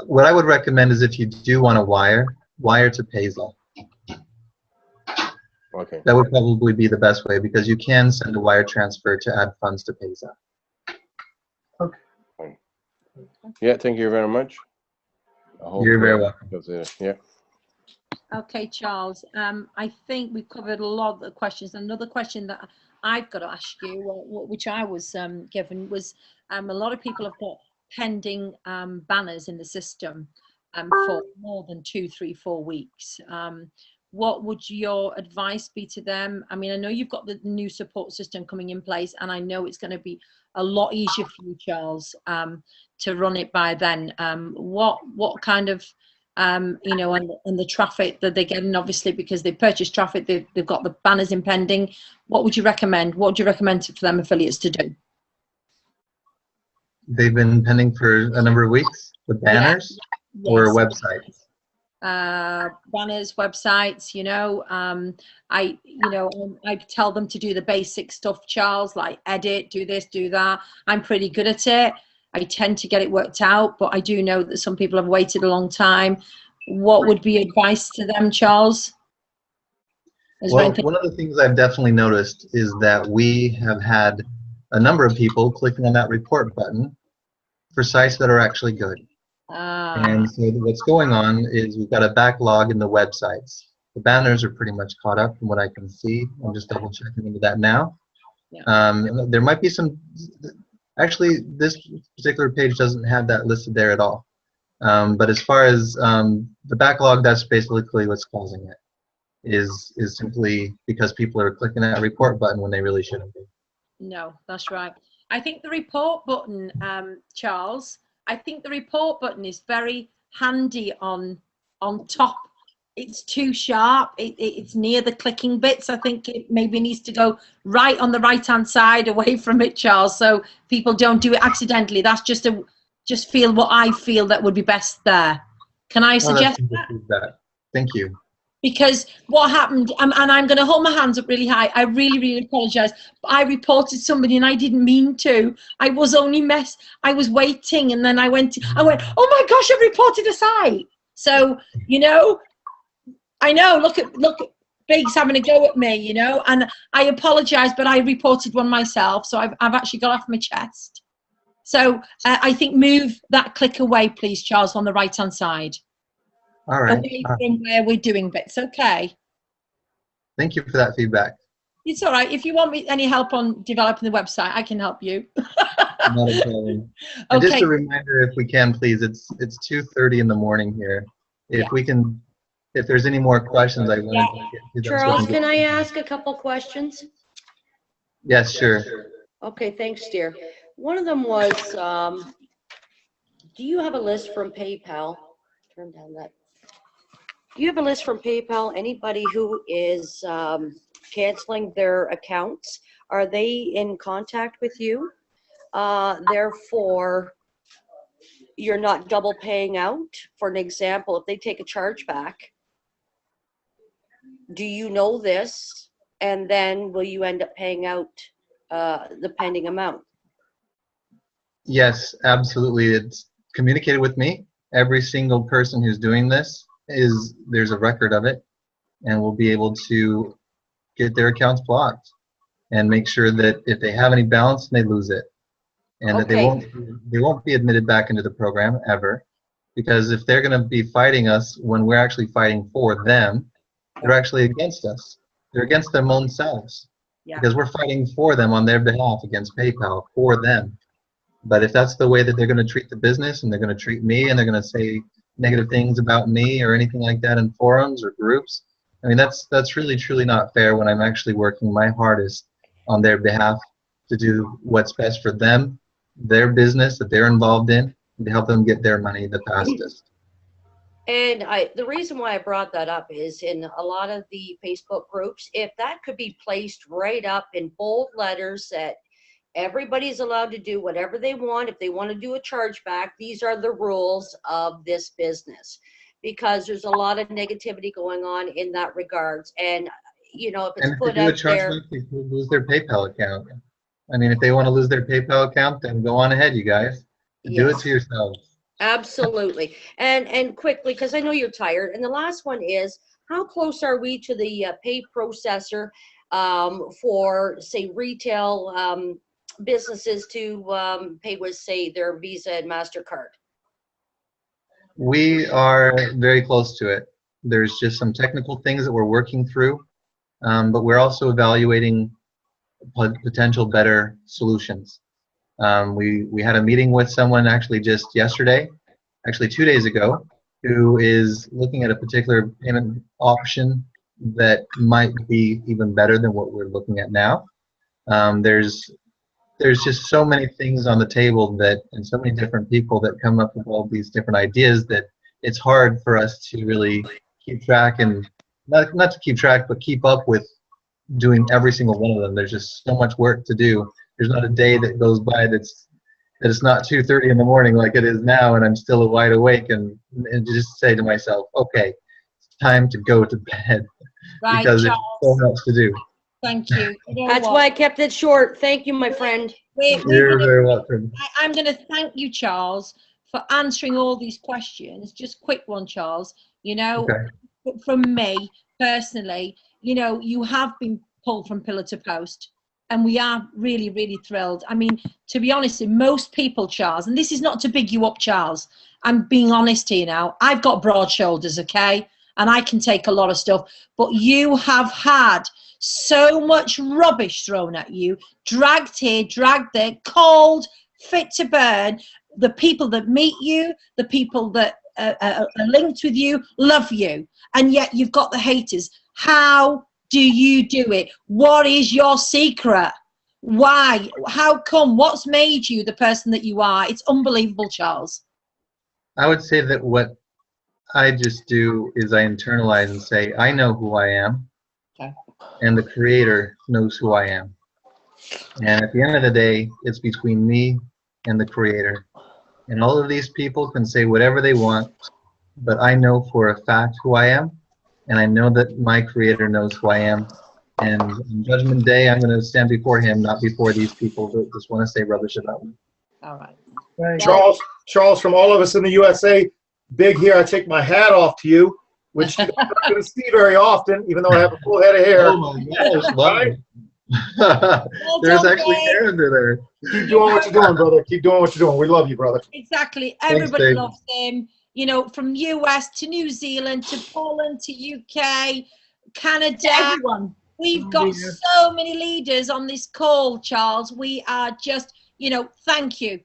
what I would recommend is if you do want to wire to Payza. Okay. That would probably be the best way because you can send a wire transfer to add funds to Payza. Okay. Yeah, thank you very much. You're very welcome. Yeah. Okay, Charles. I think we've covered a lot of the questions. Another question that I've got to ask you, which I was given, was a lot of people have got pending banners in the system for more than 2, 3, 4 weeks. What would your advice be to them? I mean, I know you've got the new support system coming in place, and I know it's going to be a lot easier for you, Charles, to run it by then. What kind of you know, and the traffic that they're getting, obviously, because they purchased traffic, they've got the banners impending. What would you recommend? What would you recommend for them affiliates to do? They've been pending for a number of weeks, the banners or websites? Banners, websites, you know. I tell them to do the basic stuff, Charles, like edit, do this, do that. I'm pretty good at it. I tend to get it worked out, but I do know that some people have waited a long time. What would be advice to them, Charles? Well, one of the things I've definitely noticed is that we have had a number of people clicking on that report button for sites that are actually good. And so what's going on is we've got a backlog in the websites. The banners are pretty much caught up from what I can see. I'm just double checking into that now. There might be some, actually this particular page doesn't have that listed there at all. But as far as the backlog, that's basically what's causing it. Is simply because people are clicking that report button when they really shouldn't be. No, that's right. I think the report button, Charles, I think the report button is very handy on top. It's too sharp. It's near the clicking bits. I think it maybe needs to go right on the right-hand side away from it, Charles, so people don't do it accidentally. That's just feel what I feel that would be best there. Can I suggest that? Thank you. Because what happened, and I'm going to hold my hands up really high, I really, really apologize. I reported somebody and I didn't mean to. I was only I was waiting, and then I went, oh my gosh, I've reported a site. So, you know, I know, look at Biggs having a go at me, you know, and I apologize, but I reported one myself. So I've actually got off my chest. So I think move that click away, please, Charles, on the right-hand side. All right. Away from where we're doing bits, okay? Thank you for that feedback. It's all right. If you want me any help on developing the website, I can help you. Not a problem. And just a reminder, if we can, please, it's 2:30 in the morning here. If we can, if there's any more questions, I wanted to get to them. Charles, can I ask a couple questions? Yes, sure. Okay, thanks, dear. One of them was, do you have a list from PayPal? Turn down that. Do you have a list from PayPal? Anybody who is canceling their accounts, are they in contact with you? Therefore, you're not double paying out. For an example, if they take a charge back, do you know this? And then will you end up paying out the pending amount? Yes, absolutely. It's communicated with me. Every single person who's doing this there's a record of it, and we'll be able to get their accounts blocked and make sure that if they have any balance, they lose it, and that they won't be admitted back into the program ever. Because if they're going to be fighting us when we're actually fighting for them, they're actually against us. They're against their own selves. Because we're fighting for them on their behalf against PayPal for them. But if that's the way that they're going to treat the business, and they're going to treat me, and they're going to say negative things about me or anything like that in forums or groups, I mean, that's really truly not fair when I'm actually working my hardest on their behalf to do what's best for them, their business that they're involved in, and to help them get their money the fastest. And the reason why I brought that up is in a lot of the Facebook groups, if that could be placed right up in bold letters that everybody's allowed to do whatever they want. If they want to do a chargeback, these are the rules of this business, because there's a lot of negativity going on in that regards. And you know, if it's put out there, they lose their PayPal account. I mean, if they want to lose their PayPal account, then go on ahead, you guys. Do it to yourselves. Absolutely. And quickly, because I know you're tired. And the last one is, how close are we to the pay processor for, say, retail businesses to pay with, say, their Visa and MasterCard? We are very close to it. There's just some technical things that we're working through, but we're also evaluating potential better solutions. We had a meeting with someone actually just yesterday, actually 2 days ago, who is looking at a particular payment option that might be even better than what we're looking at now. There's just so many things on the table and so many different people that come up with all these different ideas that it's hard for us to really keep track, and not to keep track, but keep up with doing every single one of them. There's just so much work to do. There's not a day that goes by that it's not 2:30 in the morning like it is now, and I'm still wide awake and just say to myself, okay, it's time to go to bed, because there's so much to do. Thank you. That's why I kept it short. Thank you, my friend. You're very welcome. I'm going to thank you, Charles, for answering all these questions. Just quick one, Charles. You know, from me personally, you know, you have been pulled from pillar to post, and we are really, really thrilled. I mean, to be honest, most people, Charles, and this is not to big you up, Charles, I'm being honest here now, I've got broad shoulders, okay? and I can take a lot of stuff, but you have had so much rubbish thrown at you, dragged here, dragged there, cold, fit to burn. The people that meet you, the people that are linked with you, love you, and yet you've got the haters. How do you do it? What is your secret? Why? How come? What's made you the person that you are? It's unbelievable, Charles. I would say that what I just do is I internalize and say, I know who I am, okay, and the Creator knows who I am. And at the end of the day, it's between me and the Creator. And all of these people can say whatever they want, but I know for a fact who I am, and I know that my Creator knows who I am. And on Judgment Day, I'm going to stand before Him, not before these people that just want to say rubbish about me. All right. Charles, from all of us in the USA, big here, I take my hat off to you, which you're not going to see very often, even though I have a full head of hair. Oh my gosh, right? There's actually hair under there. Keep doing what you're doing, brother. Keep doing what you're doing. We love you, brother. Exactly. Everybody Thanks, loves him. You know, from US to New Zealand to Poland to UK, Canada. Everyone. We've got so many leaders on this call, Charles. We are just, you know, thank you.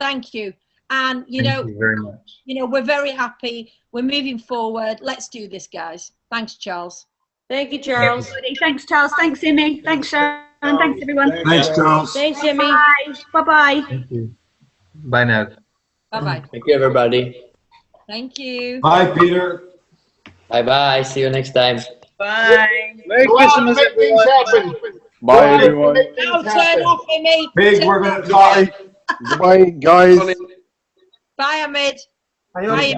Thank you. And, you Thank you very much. You know, we're very happy. We're moving forward. Let's do this, guys. Thanks, Charles. Thank you, Charles. Everybody. Thanks, Charles. Thanks, Imi. Thanks, Sharon. Thanks, everyone. Thanks, Charles. Thanks, Jimmy. Bye. Bye-bye. Thank you. Bye now. Bye-bye. Thank you, everybody. Thank you. Bye, Peter. Bye-bye. See you next time. Bye. Merry Christmas, everyone. Bye, everyone. Now turn off, Imi. Big, we're going to try. Goodbye, guys. Bye, Ahmed. Bye,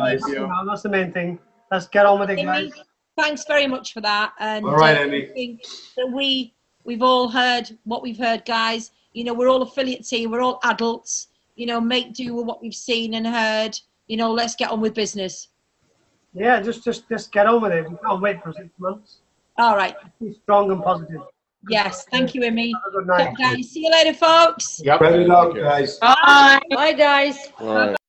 that's the main thing. Let's get on with it, guys. Thanks very much for that. And all right, I Amy. think that we've all heard what we've heard, guys. You know, we're all affiliates here. We're all adults. You know, make do with what we've seen and heard. You know, let's get on with business. Yeah, just get on with it. We can't wait for 6 months. All right. Be strong and positive. Yes. Thank you, Amy. Have a good night. Guys, see you later, folks. Yep. Spread it out, guys. Bye. Bye, guys. All right.